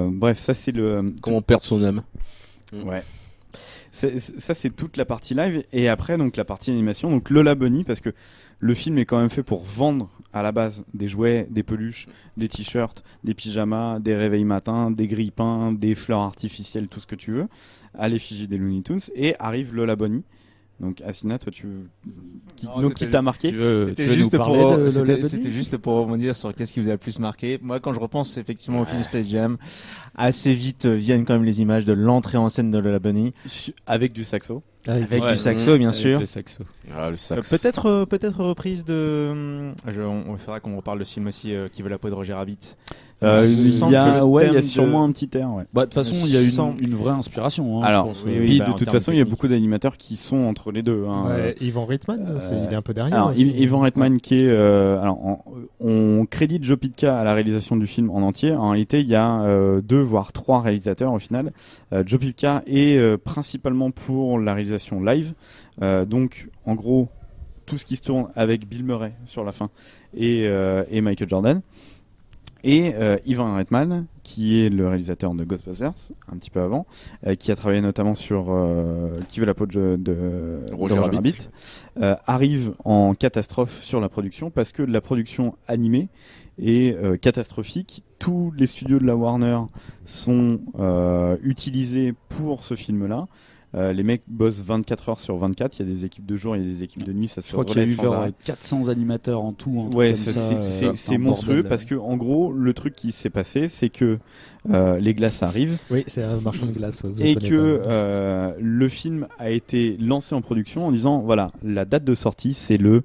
S3: Bref, ça c'est le
S8: comment perdre son âme.
S3: Ouais. ça c'est toute la partie live, et après donc la partie animation, donc Lola Bunny, parce que le film est quand même fait pour vendre à la base des jouets, des peluches, des t-shirts, des pyjamas, des réveils matins, des grille-pains, des fleurs artificielles, tout ce que tu veux, à l'effigie des Looney Tunes, et arrive Lola Bunny. Donc Asina, toi qui t'a marqué?
S12: C'était juste pour rebondir sur qu'est-ce qui vous a le plus marqué. Moi, quand je repense effectivement au film Space Jam, assez vite viennent quand même les images de l'entrée en scène de Lola Bunny
S3: avec du saxo.
S12: Avec du saxo, bien sûr.
S3: Le saxo.
S8: Le saxo.
S12: Peut-être reprise de. On fera qu'on reparle de ce film aussi, Qui veut la peau de Roger Rabbit.
S3: Il y a sûrement un petit air. Ouais.
S14: Bah, de toute façon, il y a une vraie inspiration. Hein,
S3: alors, de toute façon, il y a beaucoup d'animateurs qui sont entre les deux. Hein.
S11: Ouais, Yvan Reitman, il est un peu derrière.
S3: Alors, Yvan Reitman qui est. On crédite Joe Pytka à la réalisation du film en entier. En réalité, il y a 2 voire 3 réalisateurs au final. Joe Pytka est principalement pour la réalisation live, donc en gros tout ce qui se tourne avec Bill Murray sur la fin et Michael Jordan, et Ivan Reitman qui est le réalisateur de Ghostbusters un petit peu avant, qui a travaillé notamment sur Qui veut la peau de Roger Rabbit, arrive en catastrophe sur la production parce que la production animée est catastrophique. Tous les studios de la Warner sont utilisés pour ce film là. Les mecs bossent 24 heures sur 24. Il y a des équipes de jour, il y a des équipes de nuit. Ça se
S14: crois qu'il y a eu 400 animateurs en tout.
S3: Ouais, c'est monstrueux parce que en gros, le truc qui s'est passé, c'est que les glaces arrivent.
S11: Oui, c'est un marchand de glace.
S3: Et que le film a été lancé en production en disant voilà, la date de sortie, c'est le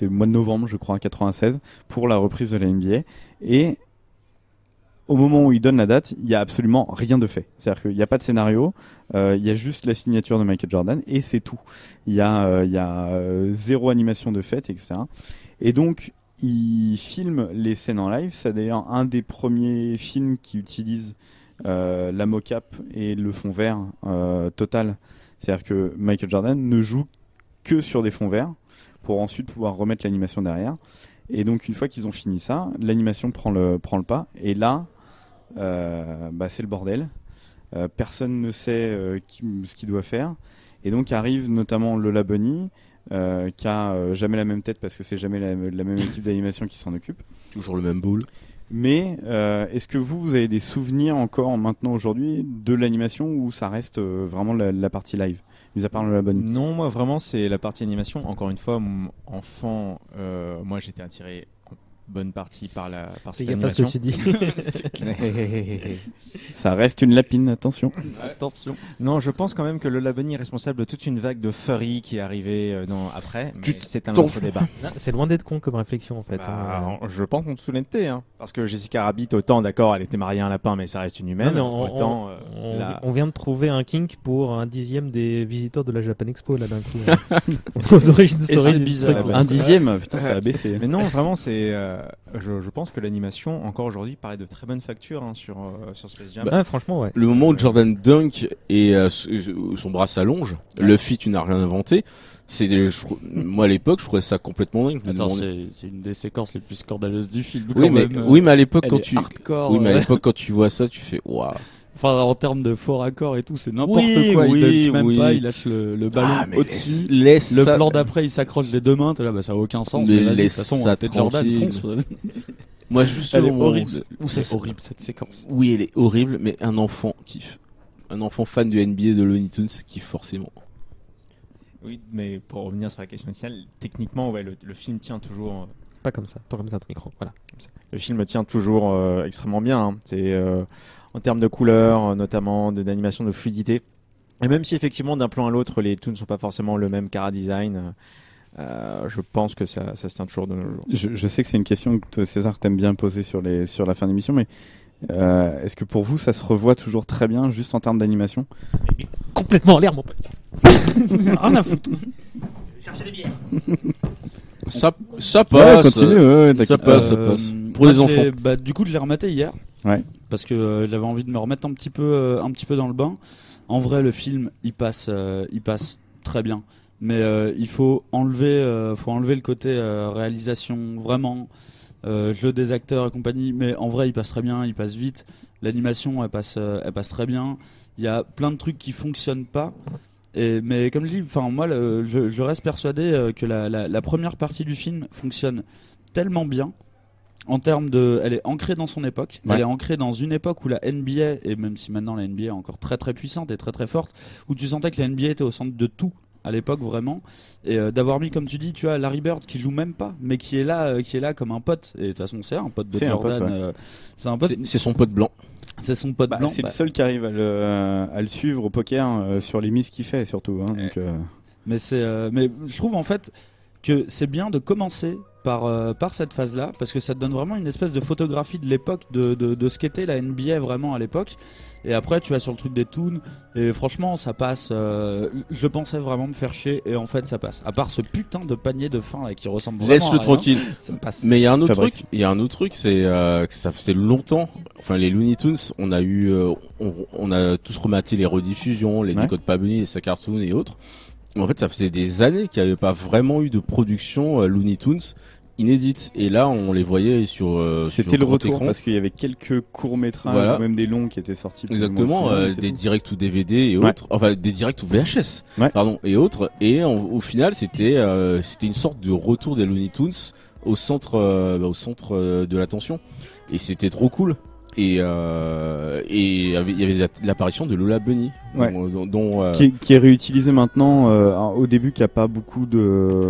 S3: mois de novembre, je crois, 96, pour la reprise de la NBA. Et au moment où il donne la date, il n'y a absolument rien de fait. C'est-à-dire qu'il n'y a pas de scénario, il y a juste la signature de Michael Jordan et c'est tout. Il y a 0 animation de fête, etc. Et donc, il filme les scènes en live. C'est d'ailleurs un des premiers films qui utilise la mocap et le fond vert total. C'est-à-dire que Michael Jordan ne joue que sur des fonds verts pour ensuite pouvoir remettre l'animation derrière. Et donc, une fois qu'ils ont fini ça, l'animation prend le pas. Et là, c'est le bordel. Personne ne sait ce qu'il doit faire. Et donc arrive notamment Lola Bunny, qui a jamais la même tête parce que c'est jamais la même équipe d'animation qui s'en occupe.
S8: Toujours le même boule.
S3: Mais est-ce que vous avez des souvenirs encore maintenant aujourd'hui de l'animation ou ça reste vraiment la partie live, mis à part Lola Bunny?
S12: Non, moi vraiment c'est la partie animation. Encore une fois, enfant, moi j'étais attiré bonne partie par cette animation.
S11: C'est ce que tu dis.
S3: Ça reste une lapine, attention.
S11: Attention.
S12: Non, je pense quand même que Lola Bunny est responsable de toute une vague de furry qui est arrivée après. Mais c'est un autre débat.
S11: C'est loin d'être con comme réflexion en fait.
S12: Je pense en toute honnêteté, parce que Jessica Rabbit, autant d'accord, elle était mariée à un lapin, mais ça reste une humaine.
S11: Non, on vient de trouver un kink pour 1/10 des visiteurs de la Japan Expo là d'un coup. Aux origines story du bizarre.
S3: 1/10, putain, ça a baissé.
S12: Mais non, vraiment, c'est. Je pense que l'animation encore aujourd'hui paraît de très bonne facture sur Space Jam.
S11: Franchement, ouais.
S8: Le moment où Jordan dunk et son bras s'allonge, Luffy, tu n'as rien inventé. Moi à l'époque, je trouvais ça complètement dingue.
S14: Attends, c'est une des séquences les plus scandaleuses du film.
S8: Oui, mais à l'époque quand tu
S14: hardcore,
S8: à l'époque quand tu vois ça, tu fais waouh.
S14: Enfin, en termes de fort accord et tout, c'est n'importe quoi. Il dunk même pas, il lâche le ballon au-dessus. Le plan d'après, il s'accroche les 2 mains. T'es là, ça a aucun sens. Mais vas-y, de toute façon, t'es Jordan, fonce.
S8: Moi, juste
S14: elle est horrible. C'est horrible cette séquence.
S8: Oui, elle est horrible, mais un enfant kiffe. Un enfant fan du NBA de Looney Tunes kiffe forcément.
S12: Oui, mais pour revenir sur la question initiale, techniquement, ouais, le film tient toujours.
S11: Pas comme ça. Tant comme ça ton micro. Voilà. Comme ça.
S12: Le film tient toujours extrêmement bien. C'est en termes de couleurs, notamment d'animation, de fluidité. Et même si effectivement d'un plan à l'autre, les toons ne sont pas forcément le même chara design. Je pense que ça se tient toujours de nos jours.
S3: Je sais que c'est une question que toi, César t'aimes bien poser sur la fin d'émission, mais est-ce que pour vous ça se revoit toujours très bien juste en termes d'animation?
S11: Complètement en l'air, mon pote.
S2: Rien à foutre. Chercher des bières.
S8: Ça passe.
S3: Ouais, continue,
S8: ça passe. Pour les enfants.
S14: Du coup, je l'ai rematé hier.
S3: Ouais.
S14: Parce que j'avais envie de me remettre un petit peu dans le bain. En vrai, le film, il passe très bien. Mais il faut enlever le côté réalisation, vraiment, jeu des acteurs et compagnie. Mais en vrai, il passe très bien, il passe vite. L'animation, elle passe très bien. il y a plein de trucs qui fonctionnent pas. Mais comme je dis, enfin moi, je reste persuadé que la première partie du film fonctionne tellement bien. En termes de, elle est ancrée dans son époque.
S3: Ouais.
S14: Elle est ancrée dans une époque où la NBA, et même si maintenant la NBA est encore très très puissante et très très forte, où tu sentais que la NBA était au centre de tout à l'époque vraiment, et d'avoir mis, comme tu dis, tu vois, Larry Bird qui joue même pas, mais qui est là comme un pote. Et de toute façon, c'est un pote de Jordan. C'est un pote.
S8: C'est son pote blanc.
S14: C'est son pote blanc.
S3: C'est le seul qui arrive à le suivre au poker sur les mises qu'il fait surtout. Hein, donc,
S14: mais je trouve en fait que c'est bien de commencer par cette phase-là, parce que ça te donne vraiment une espèce de photographie de l'époque, de ce qu'était la NBA vraiment à l'époque. Et après, tu vas sur le truc des toons, et franchement, ça passe. Je pensais vraiment me faire chier, et en fait, ça passe. À part ce putain de panier de fin là, qui ressemble vraiment
S8: Laisse-le
S14: à rien,
S8: tranquille.
S14: ça passe.
S8: Mais il y a un autre
S3: Fabrice.
S8: truc. Il y a un autre truc, c'est que ça faisait longtemps. Enfin, les Looney Tunes, on a eu, on a tous rematé les rediffusions, les Décodes pas Bunny, les Sac Cartoon et autres. Mais en fait, ça faisait des années qu'il n'y avait pas vraiment eu de production Looney Tunes inédite, et là on les voyait sur
S3: c'était le
S8: grand
S3: retour
S8: écran.
S3: Parce qu'il y avait quelques courts-métrages,
S8: Voilà.
S3: même des longs qui étaient sortis.
S8: Exactement, des directs ou DVD et
S3: Ouais.
S8: autres, enfin des directs ou VHS,
S3: Ouais.
S8: pardon, et autres, et au final c'était une sorte de retour des Looney Tunes au centre de l'attention, et c'était trop cool. Et il y avait l'apparition de Lola Bunny,
S3: Ouais.
S8: dont
S3: qui est réutilisé maintenant au début, qui a pas beaucoup de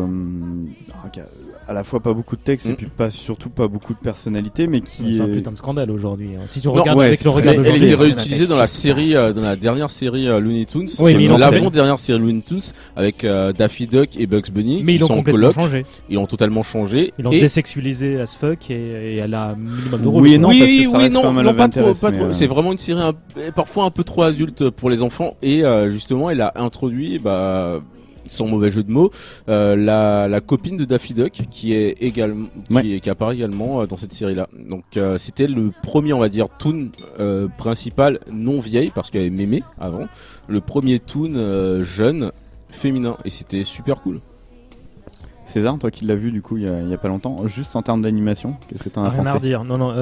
S3: qui a à la fois pas beaucoup de texte et puis surtout pas beaucoup de personnalité, mais qui
S11: C'est un
S3: est-
S11: putain de scandale aujourd'hui. hein. Si tu
S3: Non,
S11: regardes
S3: ouais,
S11: avec
S3: c'est
S11: le
S3: très-
S11: regard
S8: elle
S11: d'aujourd'hui,
S8: était réutilisée dans la série, dans la dernière série Looney Tunes,
S11: Oui, mais ils l'ont
S8: l'avant-dernière série Looney Tunes avec Daffy Duck et Bugs Bunny,
S11: Mais
S8: qui
S11: ils l'ont
S8: sont en
S11: complètement
S8: coloc.
S11: changé.
S8: Ils l'ont totalement changé.
S11: Ils l'ont
S8: et
S11: désexualisé as fuck et elle a un minimum de rôle.
S3: Oui et non,
S11: quoi.
S3: parce que ça reste quand même
S8: non,
S3: Love
S8: pas trop,
S3: Interest,
S8: pas
S3: mais,
S8: trop. C'est vraiment une série parfois un peu trop adulte pour les enfants, et justement, elle a introduit, sans mauvais jeu de mots, la copine de Daffy Duck, qui est également, qui apparaît également dans cette série-là. Donc c'était le premier, on va dire, toon principal non vieille, parce qu'il y avait Mémé avant, le premier toon jeune féminin, et c'était super cool.
S3: César, toi qui l'as vu du coup il y a pas longtemps, juste en termes d'animation, qu'est-ce que t'en as
S11: Rien
S3: pensé?
S11: à redire. Non.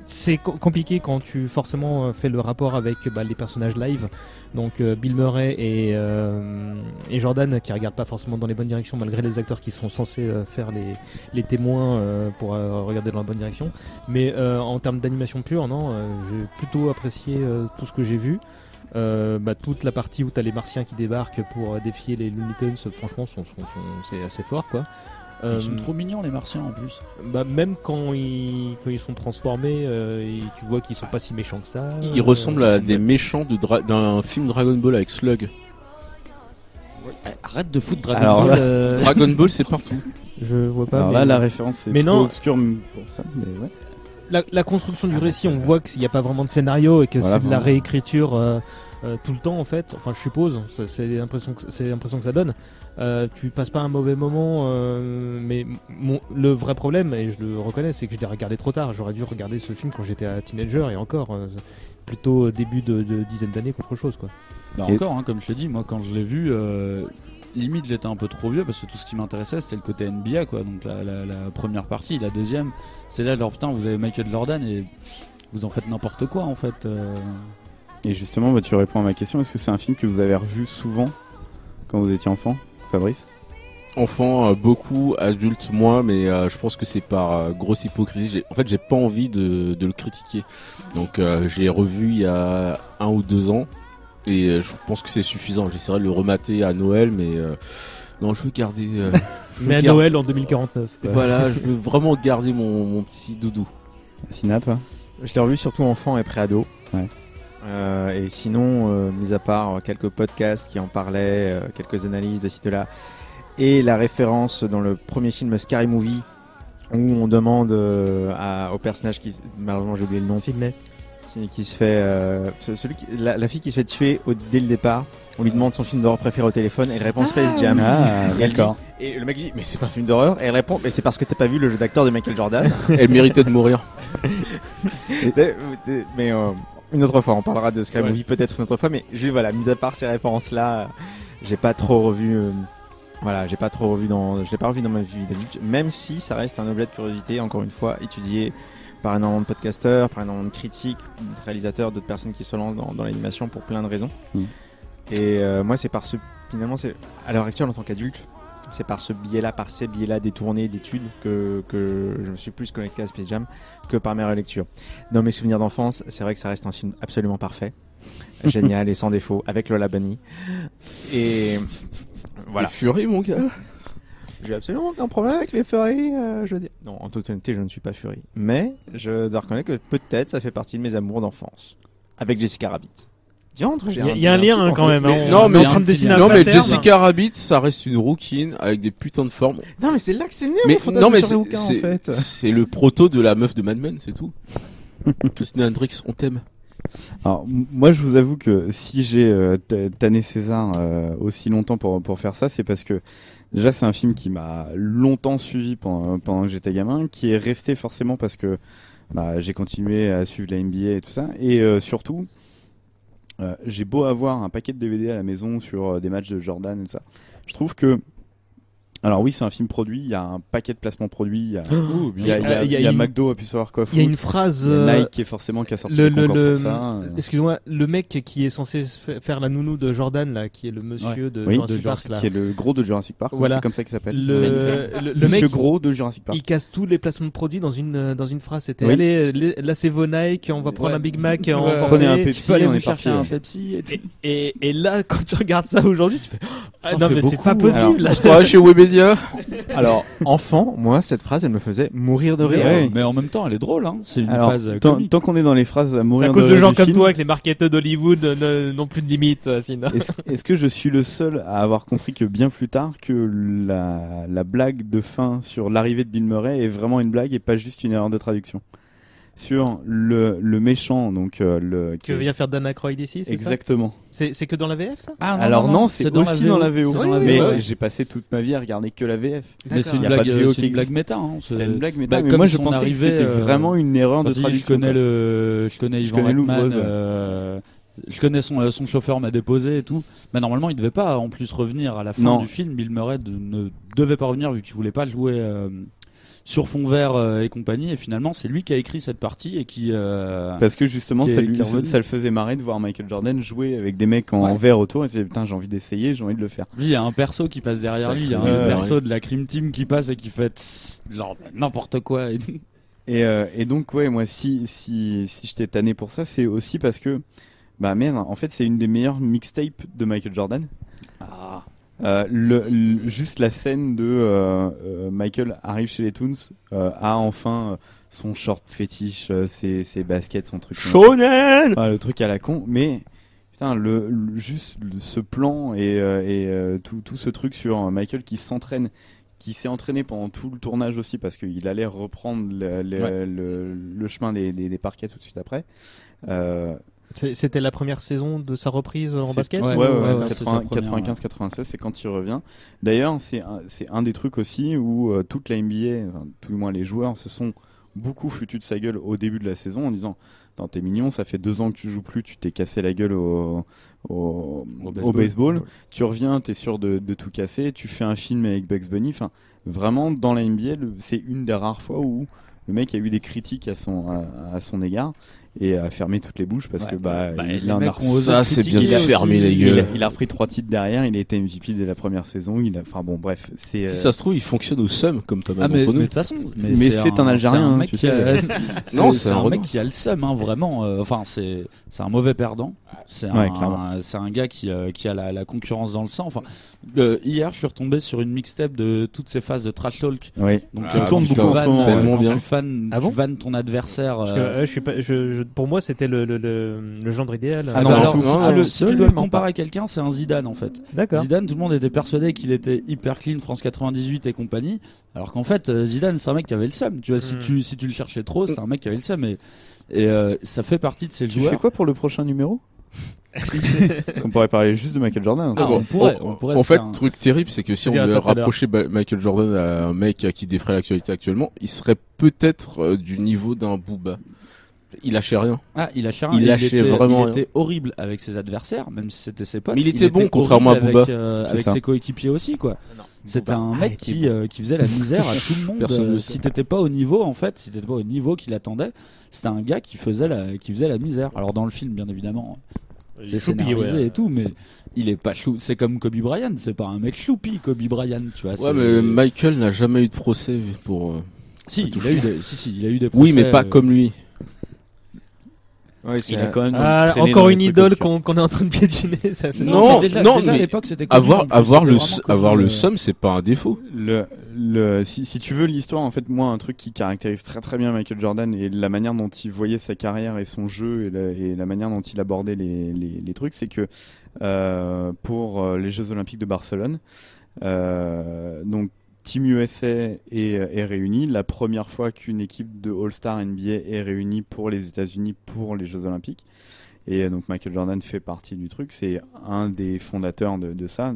S11: C'est compliqué quand tu forcément fais le rapport avec les personnages live. Donc Bill Murray et Jordan, qui regardent pas forcément dans les bonnes directions, malgré les acteurs qui sont censés faire les témoins pour regarder dans la bonne direction. Mais en termes d'animation pure, non, j'ai plutôt apprécié tout ce que j'ai vu. Toute la partie où t'as les Martiens qui débarquent pour défier les Looney Tunes, franchement, c'est assez fort, quoi.
S14: Ils sont trop mignons les Martiens en plus.
S11: Même quand ils sont transformés, et tu vois qu'ils sont pas si méchants que ça.
S8: Ils ressemblent à des méchants d'un film Dragon Ball avec Slug.
S14: Arrête de foutre Dragon
S3: Alors
S14: Ball.
S3: là-
S8: Dragon Ball, c'est partout.
S11: Je vois pas.
S3: Alors
S11: mais...
S3: là, la référence est
S11: mais
S3: trop
S11: non,
S3: obscure pour ça, mais ouais.
S11: la construction du récit, on voit qu'il n'y a pas vraiment de scénario et que
S3: Voilà,
S11: c'est de la
S3: vraiment.
S11: réécriture tout le temps en fait. Enfin, je suppose, c'est l'impression que ça donne. Tu passes pas un mauvais moment, mais le vrai problème, et je le reconnais, c'est que je l'ai regardé trop tard. J'aurais dû regarder ce film quand j'étais teenager, et encore plutôt début de dizaine d'années qu'autre chose, quoi.
S14: Encore, comme je l'ai dit, moi quand je l'ai vu, limite j'étais un peu trop vieux, parce que tout ce qui m'intéressait c'était le côté NBA, quoi. Donc la première partie, la deuxième, c'est là genre putain, vous avez Michael Jordan et vous en faites n'importe quoi en fait.
S3: Et justement, tu réponds à ma question, est-ce que c'est un film que vous avez revu souvent quand vous étiez enfant, Fabrice?
S8: Enfant, beaucoup, adulte, moins, mais je pense que c'est par grosse hypocrisie. En fait, j'ai pas envie de le critiquer. Donc, j'ai revu il y a 1 ou 2 ans, et je pense que c'est suffisant. J'essaierai de le remater à Noël, mais non, je veux garder.
S11: Mais à Noël en 2049. quoi.
S8: Voilà, je veux vraiment garder mon petit doudou.
S3: Sina, toi?
S12: Je l'ai revu surtout enfant et pré-ado.
S3: Ouais.
S12: Et sinon, mis à part quelques podcasts qui en parlaient, quelques analyses de ci de là, et la référence dans le premier film Scary Movie où on demande au personnage qui, malheureusement j'ai oublié le nom,
S11: Sydney,
S12: qui se fait la fille qui se fait tuer dès le départ. On lui demande son film d'horreur préféré au téléphone et elle répond Space Jam.
S3: Ah,
S12: Et elle
S3: d'accord.
S12: dit- Et le mec dit mais c'est pas un film d'horreur, et elle répond mais c'est parce que t'as pas vu le jeu d'acteur de Michael Jordan.
S8: Elle méritait de mourir.
S12: Mais une autre fois, on parlera de Scary
S11: Ouais.
S12: Movie peut-être une autre fois, mais voilà, mis à part ces références-là, j'ai pas trop revu. Je l'ai pas revu dans ma vie d'adulte, même si ça reste un objet de curiosité, encore une fois, étudié par énormément de podcasteurs, par énormément de critiques, de réalisateurs, d'autres personnes qui se lancent dans l'animation pour plein de raisons. Et moi, finalement, c'est à l'heure actuelle en tant qu'adulte, c'est par ce biais-là, par ces biais-là détournés d'études que je me suis plus connecté à Space Jam que par mes relectures. Dans mes souvenirs d'enfance, c'est vrai que ça reste un film absolument parfait, génial et sans défaut, avec Lola Bunny. Et voilà.
S8: T'es Fury, mon gars.
S12: J'ai absolument aucun problème avec les furries, je veux dire. Non, en toute honnêteté, je ne suis pas Fury. Mais je dois reconnaître que peut-être ça fait partie de mes amours d'enfance. Avec Jessica Rabbit. Diantre,
S11: il y a un lien quand même.
S8: Non, mais Jessica Rabbit, ça reste une rouquine avec des putains de formes.
S12: Non, mais c'est là que c'est né, mon fantasme sur les rouquins, en fait.
S8: C'est le proto de la meuf de Mad Men, c'est tout. Christina Hendricks, on t'aime.
S3: Alors, moi, je vous avoue que si j'ai tanné César aussi longtemps pour faire ça, c'est parce que déjà, c'est un film qui m'a longtemps suivi pendant que j'étais gamin, qui est resté forcément parce que j'ai continué à suivre la NBA et tout ça, et surtout, j'ai beau avoir un paquet de DVD à la maison sur des matchs de Jordan et tout ça, je trouve que alors oui, c'est un film produit, il y a un paquet de placements produits, il y a McDo a pu savoir quoi foutre.
S11: Il y a une phrase
S3: Nike qui est forcément qui a sorti le pour ça.
S11: Excuse-moi, le mec qui est censé faire la nounou de Jordan là, qui est le monsieur de Jurassic Park là,
S3: qui est le gros de Jurassic Park,
S11: voilà.
S3: C'est comme ça qu'il s'appelle.
S11: Le mec
S3: gros de Jurassic Park.
S11: Il casse tous les placements de produits dans une phrase, c'était allez, là c'est vos Nike, on va prendre un Big Mac,
S3: prenez un Pepsi,
S11: aller
S3: on
S11: vous
S3: est
S11: chercher
S3: parti.
S11: un Pepsi et là quand tu regardes ça aujourd'hui, tu fais non mais c'est pas possible.
S8: Je crois chez Webedia.
S12: Alors, enfant, moi, cette phrase, elle me faisait mourir de rire.
S14: Ouais, mais en même temps, elle est drôle, hein. C'est une phrase comique.
S3: Tant qu'on est dans les phrases à mourir
S11: de rire. C'est à cause de gens comme toi que les marketeurs d'Hollywood n'ont plus de limite, sinon.
S3: Est-ce que je suis le seul à avoir compris que bien plus tard que la blague de fin sur l'arrivée de Bill Murray est vraiment une blague et pas juste une erreur de traduction? Sur le méchant, donc
S11: que vient faire Dan Aykroyd ici, c'est
S3: exactement.
S11: Ça c'est que dans la VF, ça?
S3: Ah, alors non, c'est aussi dans la VO.
S11: Mais
S3: j'ai passé toute ma vie à regarder que la VF.
S14: Mais c'est une blague méta. Hein.
S3: C'est une blague méta. Mais moi, je pensais que c'était vraiment une erreur de traduction.
S14: Je connais Yvan Reitman. Je connais son chauffeur m'a déposé et tout. Mais normalement, il devait pas en plus revenir à la fin du film. Bill Murray ne devait pas revenir vu qu'il voulait pas jouer sur fond vert et compagnie, et finalement c'est lui qui a écrit cette partie et qui
S3: parce que justement ça le faisait marrer de voir Michael Jordan jouer avec des mecs en vert autour, et c'est putain, j'ai envie d'essayer, j'ai envie de le faire.
S14: Lui, il y a un perso qui passe derrière lui, il y a un perso de la Cream Team qui passe et qui fait genre n'importe quoi
S3: et donc ouais, moi si je t'ai tanné pour ça, c'est aussi parce que merde, en fait c'est une des meilleures mixtapes de Michael Jordan. Juste la scène de Michael arrive chez les Toons, a enfin son short fétiche, ses baskets, son truc
S11: shonen,
S3: le truc à la con, mais putain ce plan et tout ce truc sur Michael qui s'entraîne, qui s'est entraîné pendant tout le tournage aussi parce qu'il allait reprendre le chemin des parquets tout de suite après.
S11: C'était la première saison de sa reprise en basket.
S3: Ouais, 95-96, c'est quand il revient. D'ailleurs, c'est un des trucs aussi où toute la NBA, enfin, tout du moins les joueurs, se sont beaucoup foutus de sa gueule au début de la saison en disant « T'es mignon, ça fait 2 ans que tu joues plus, tu t'es cassé la gueule au baseball. Tu reviens, t'es sûr de tout casser, tu fais un film avec Bugs Bunny. » Enfin, vraiment, dans la NBA, c'est une des rares fois où le mec a eu des critiques à son égard et a fermé toutes les bouches parce que il en a
S8: ça, c'est bien fermé les gueules.
S3: Il a repris 3 titres derrière, il a été MVP dès la première saison, enfin bon bref, c'est
S8: si ça se trouve il fonctionne au seum comme pas mal d'entre nous.
S14: Mais de toute façon,
S3: mais c'est un Algérien,
S14: un mec qui a...
S8: non,
S14: c'est un mec qui a le seum vraiment, enfin c'est un mauvais perdant. C'est un gars qui a la concurrence dans le sang. Enfin, hier, je suis retombé sur une mixtape de toutes ces phases de trash talk.
S3: Oui.
S14: Donc
S3: qui tourne beaucoup en ce moment.
S14: Tellement bien. Tu vannes ton adversaire.
S11: Parce que je suis pas. Pour moi, c'était le genre idéal.
S14: Si tu dois le comparer à quelqu'un, c'est un Zidane en fait.
S11: D'accord.
S14: Zidane, tout le monde était persuadé qu'il était hyper clean, France 98 et compagnie. Alors qu'en fait, Zidane, c'est un mec qui avait le seum. Tu vois, si tu le cherchais trop, c'est un mec qui avait le seum. Et ça fait partie de ces joueurs.
S3: Tu fais quoi pour le prochain numéro? On pourrait parler juste de Michael Jordan.
S14: On pourrait
S8: en fait, truc terrible, c'est que si on devait rapprocher Michael Jordan à un mec qui défraie l'actualité actuellement, il serait peut-être du niveau d'un Booba. Il lâchait rien.
S14: Ah, il lâchait rien.
S8: Il lâchait vraiment
S14: Il était horrible avec ses adversaires, même si c'était ses potes.
S8: Mais il était bon, contrairement à
S14: horrible
S8: Booba.
S14: avec ses coéquipiers aussi, quoi. C'était un mec qui faisait la misère à tout le monde.
S8: Personne ne
S14: Si t'étais pas au niveau, en fait, si t'étais pas au niveau qu'il attendait, c'était un gars qui faisait la misère. Alors dans le film, bien évidemment, c'est scénarisé et tout, mais il est pas chou. C'est comme Kobe Bryant, c'est pas un mec choupi, Kobe Bryant, tu vois.
S8: Ouais, mais Michael n'a jamais eu de procès pour.
S14: Si, il a eu des procès.
S8: Oui, mais pas comme lui.
S3: Ouais, il a quand même
S11: encore une idole qu'on est en train de piétiner.
S8: Non,
S14: déjà
S8: mais
S14: à l'époque, c'était
S8: avoir le somme, c'est pas un défaut.
S3: Si tu veux l'histoire, en fait, moi, un truc qui caractérise très très bien Michael Jordan et la manière dont il voyait sa carrière et son jeu et la manière dont il abordait les trucs, c'est que pour les Jeux Olympiques de Barcelone, donc Team USA est réunie. La première fois qu'une équipe de All-Star NBA est réunie pour les États-Unis pour les Jeux Olympiques. Et donc Michael Jordan fait partie du truc. C'est un des fondateurs de ça,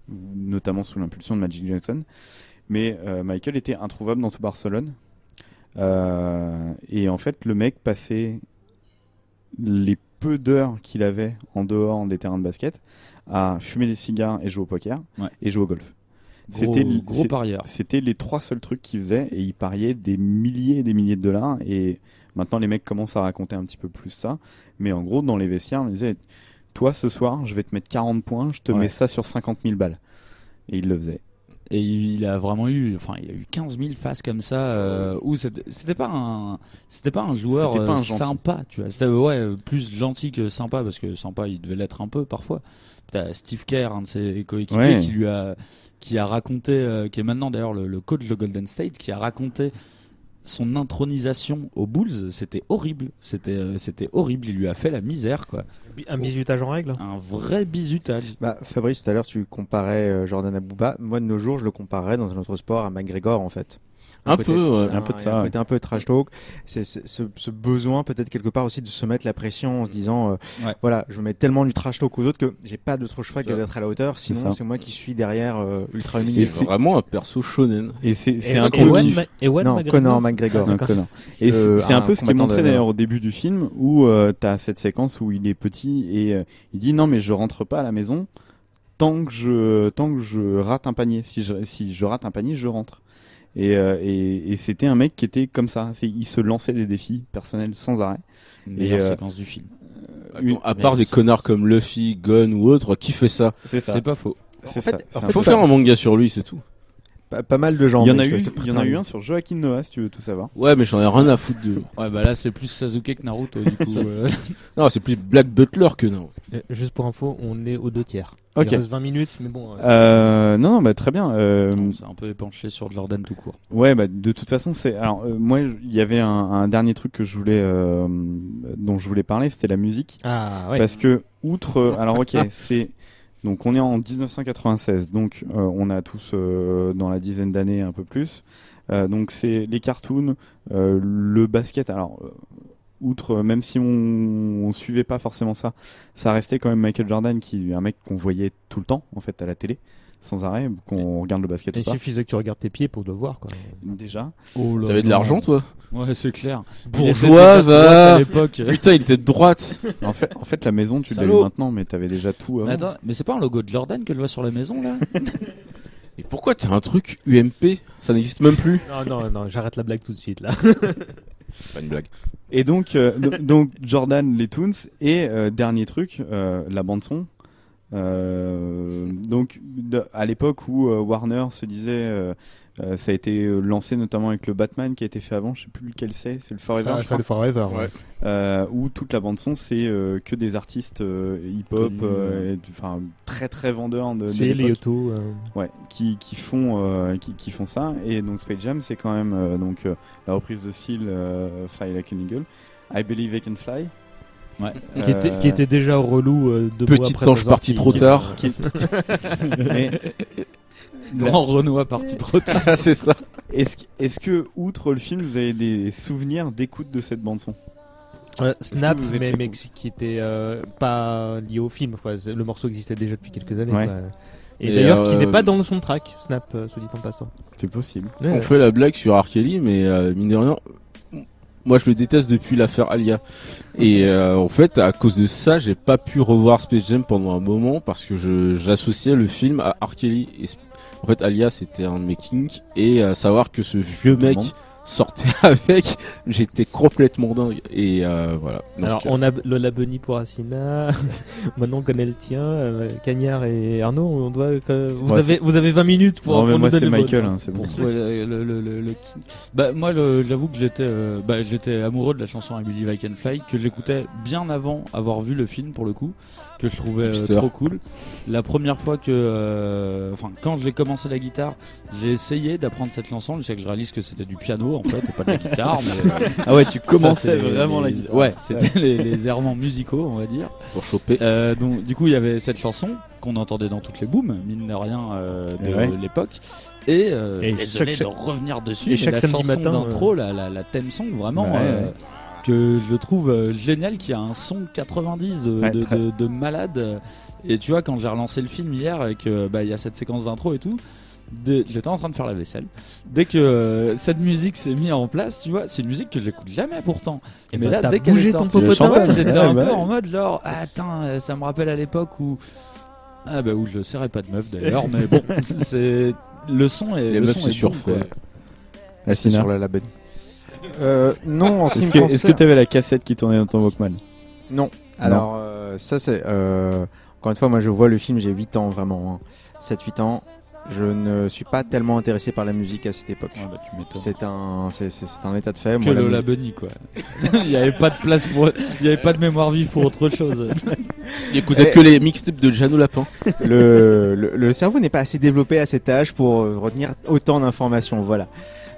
S3: notamment sous l'impulsion de Magic Johnson. Mais Michael était introuvable dans tout Barcelone. Et en fait, le mec passait les peu d'heures qu'il avait en dehors des terrains de basket à fumer des cigares et jouer au poker et jouer au golf.
S14: Gros parieur.
S3: C'était les 3 seuls trucs qu'il faisait et il pariait des milliers et des milliers de dollars. Et maintenant, les mecs commencent à raconter un petit peu plus ça. Mais en gros, dans les vestiaires, on disait, toi, ce soir, je vais te mettre 40 points, je te mets ça sur 50 000 balles. Et il le faisait.
S14: Et il a vraiment eu, il a eu 15 000 faces comme ça, où c'était pas un joueur sympa, tu vois. C'était plus gentil que sympa, parce que sympa, il devait l'être un peu parfois. T'as Steve Kerr, un de ses coéquipiers, qui a raconté, qui est maintenant d'ailleurs le coach de Golden State, qui a raconté son intronisation aux Bulls. C'était horrible, c'était horrible. Il lui a fait la misère, quoi.
S11: Un bizutage en règle.
S14: Un vrai bizutage.
S12: Fabrice, tout à l'heure tu comparais Jordan à Booba. Moi de nos jours je le comparais dans un autre sport à McGregor en fait.
S8: Un peu
S12: de ça. Un côté un peu trash talk. C'est ce besoin peut-être quelque part aussi de se mettre la pression en se disant voilà, je mets tellement du trash talk aux autres que j'ai pas d'autre choix que d'être à la hauteur. Sinon c'est moi qui suis derrière ultra humilié.
S8: C'est vraiment un perso shonen.
S3: Et c'est un
S12: Conor McGregor.
S3: Et c'est un peu ce qui est montré d'ailleurs au début du film où t'as cette séquence où il est petit et il dit non mais je rentre pas à la maison tant que je rate un panier. Si je rate un panier, je rentre. Et c'était un mec qui était comme ça. Il se lançait des défis personnels sans arrêt.
S14: Meilleure séquence du film.
S8: À part des connards comme Luffy, Gunn ou autre, qui fait ça?
S14: C'est pas faux.
S8: Faut faire un manga sur lui, c'est tout.
S12: Pas mal de gens.
S3: Il y en a eu un sur Joaquin Noah, si tu veux tout savoir.
S8: Ouais, mais j'en ai rien à foutre de.
S14: Ouais, là c'est plus Sasuke que Naruto du coup.
S8: Non, c'est plus Black Butler que non.
S11: Juste pour info, on est aux 2/3.
S3: Ok.
S11: Il reste 20 minutes, mais bon.
S3: Non, très bien.
S14: C'est un peu épanché sur Jordan tout court.
S3: Ouais, de toute façon, c'est. Alors, moi, il y avait un dernier truc que dont je voulais parler, c'était la musique.
S11: Ah ouais.
S3: Parce que outre, alors ok, c'est. Donc on est en 1996, donc on a tous dans la dizaine d'années un peu plus. Donc c'est les cartoons, le basket. Alors outre, même si on suivait pas forcément ça restait quand même Michael Jordan, qui est un mec qu'on voyait tout le temps en fait à la télé, sans arrêt, qu'on regarde le basket.
S11: Il suffisait que tu regardes tes pieds pour le voir, quoi.
S3: Déjà.
S8: T'avais de l'argent, toi?
S14: Ouais, c'est clair.
S8: Bourgeois, va. À l'époque. Putain, il était de droite.
S3: En fait, la maison, tu l'as eu maintenant, mais t'avais déjà tout avant.
S14: Attends, mais c'est pas un logo de Jordan que je vois sur la maison, là?
S8: Et pourquoi t'as un truc UMP? Ça n'existe même plus.
S11: Non, j'arrête la blague tout de suite, là.
S8: Pas une blague.
S3: Et donc Jordan, les Toons, et dernier truc, la bande-son. Donc à l'époque où Warner se disait ça a été lancé notamment avec le Batman qui a été fait avant, je sais plus lequel c'est le Forever,
S11: c'est le Forever, ouais.
S3: où toute la bande son c'est que des artistes hip-hop très très vendeurs de
S11: c'est Lyoto
S3: ouais, qui font ça. Et donc Space Jam c'est quand même la reprise de Seal, Fly Like an Eagle, I Believe I Can Fly.
S14: Ouais.
S3: Qui
S11: était déjà relou de
S8: Petit ange parti trop tard.
S14: Grand Renoir parti trop tard.
S3: C'est ça. Est-ce que outre le film vous avez des souvenirs d'écoute de cette bande son?
S11: Snap, mais qui était pas lié au film, quoi. Le morceau existait déjà depuis quelques années,
S3: ouais.
S11: Quoi. Et d'ailleurs qui n'est pas dans le soundtrack Snap, soit dit en passant.
S3: C'est possible.
S8: On fait la blague sur R. Kelly, mais mine de rien, moi je le déteste depuis l'affaire Alia. Et en fait, à cause de ça, j'ai pas pu revoir Space Jam pendant un moment parce que j'associais le film à R. Kelly. Et en fait, Alia, c'était un de mes kinks. Et savoir que ce vieux mec sortait avec, j'étais complètement dingue. Et voilà. Donc,
S11: alors, on a Lola Bunny pour Asina. Maintenant, on connaît le tien. Cagnard et Arnaud, on doit. Vous avez 20 minutes pour
S3: moi,
S11: nous donner
S3: c'est
S11: le
S3: Michael,
S11: vote.
S3: hein, c'est bon.
S14: Bah, moi, j'avoue que j'étais amoureux de la chanson I Believe I Can Fly, que j'écoutais bien avant avoir vu le film pour le coup, que je trouvais trop cool. La première fois quand j'ai commencé la guitare, j'ai essayé d'apprendre cette chanson, jusqu'à que je réalise que c'était du piano en fait, et pas de la guitare. Mais,
S3: ah ouais, tu commençais vraiment la guitare.
S14: Ouais, c'était les errements musicaux, on va dire.
S8: Pour choper.
S14: Donc, du coup, il y avait cette chanson qu'on entendait dans toutes les booms, mine de rien, de l'époque. Et désolé de revenir dessus,
S11: et chaque samedi
S14: chanson
S11: matin,
S14: d'intro, la thème song, vraiment, que je trouve génial, qui a un son 90 de malade. Et tu vois, quand j'ai relancé le film hier, et que il y a cette séquence d'intro et tout, j'étais en train de faire la vaisselle. Dès que cette musique s'est mise en place, tu vois, c'est une musique que j'écoute jamais pourtant.
S11: Et
S14: mais
S11: bah,
S14: là, dès qu'elle est sortie, j'étais un peu en mode genre, attends, ça me rappelle à l'époque où où je serrais pas de meuf d'ailleurs, mais bon, c'est le son et
S8: les
S14: le
S8: meufs
S14: son
S8: c'est
S14: est
S8: surfait.
S3: Asina.
S12: Sur la label. Non, en ce qui me
S3: Est-ce que
S12: concerne-
S3: tu avais la cassette qui tournait dans ton Walkman?
S12: Non. Alors, ça c'est... encore une fois, moi je vois le film, j'ai 8 ans vraiment. 7-8 ans. Je ne suis pas tellement intéressé par la musique à cette époque.
S14: Ah bah, tu m'étonnes.
S12: C'est un état de fait.
S14: Que
S12: Moi, la
S14: Lola
S12: musique-
S14: Bunny quoi. Il y avait pas de place il y avait pas de mémoire vive pour autre chose.
S8: Il écoutait que les mixtapes de Jeannot Lapin.
S12: le cerveau n'est pas assez développé à cet âge pour retenir autant d'informations. Voilà.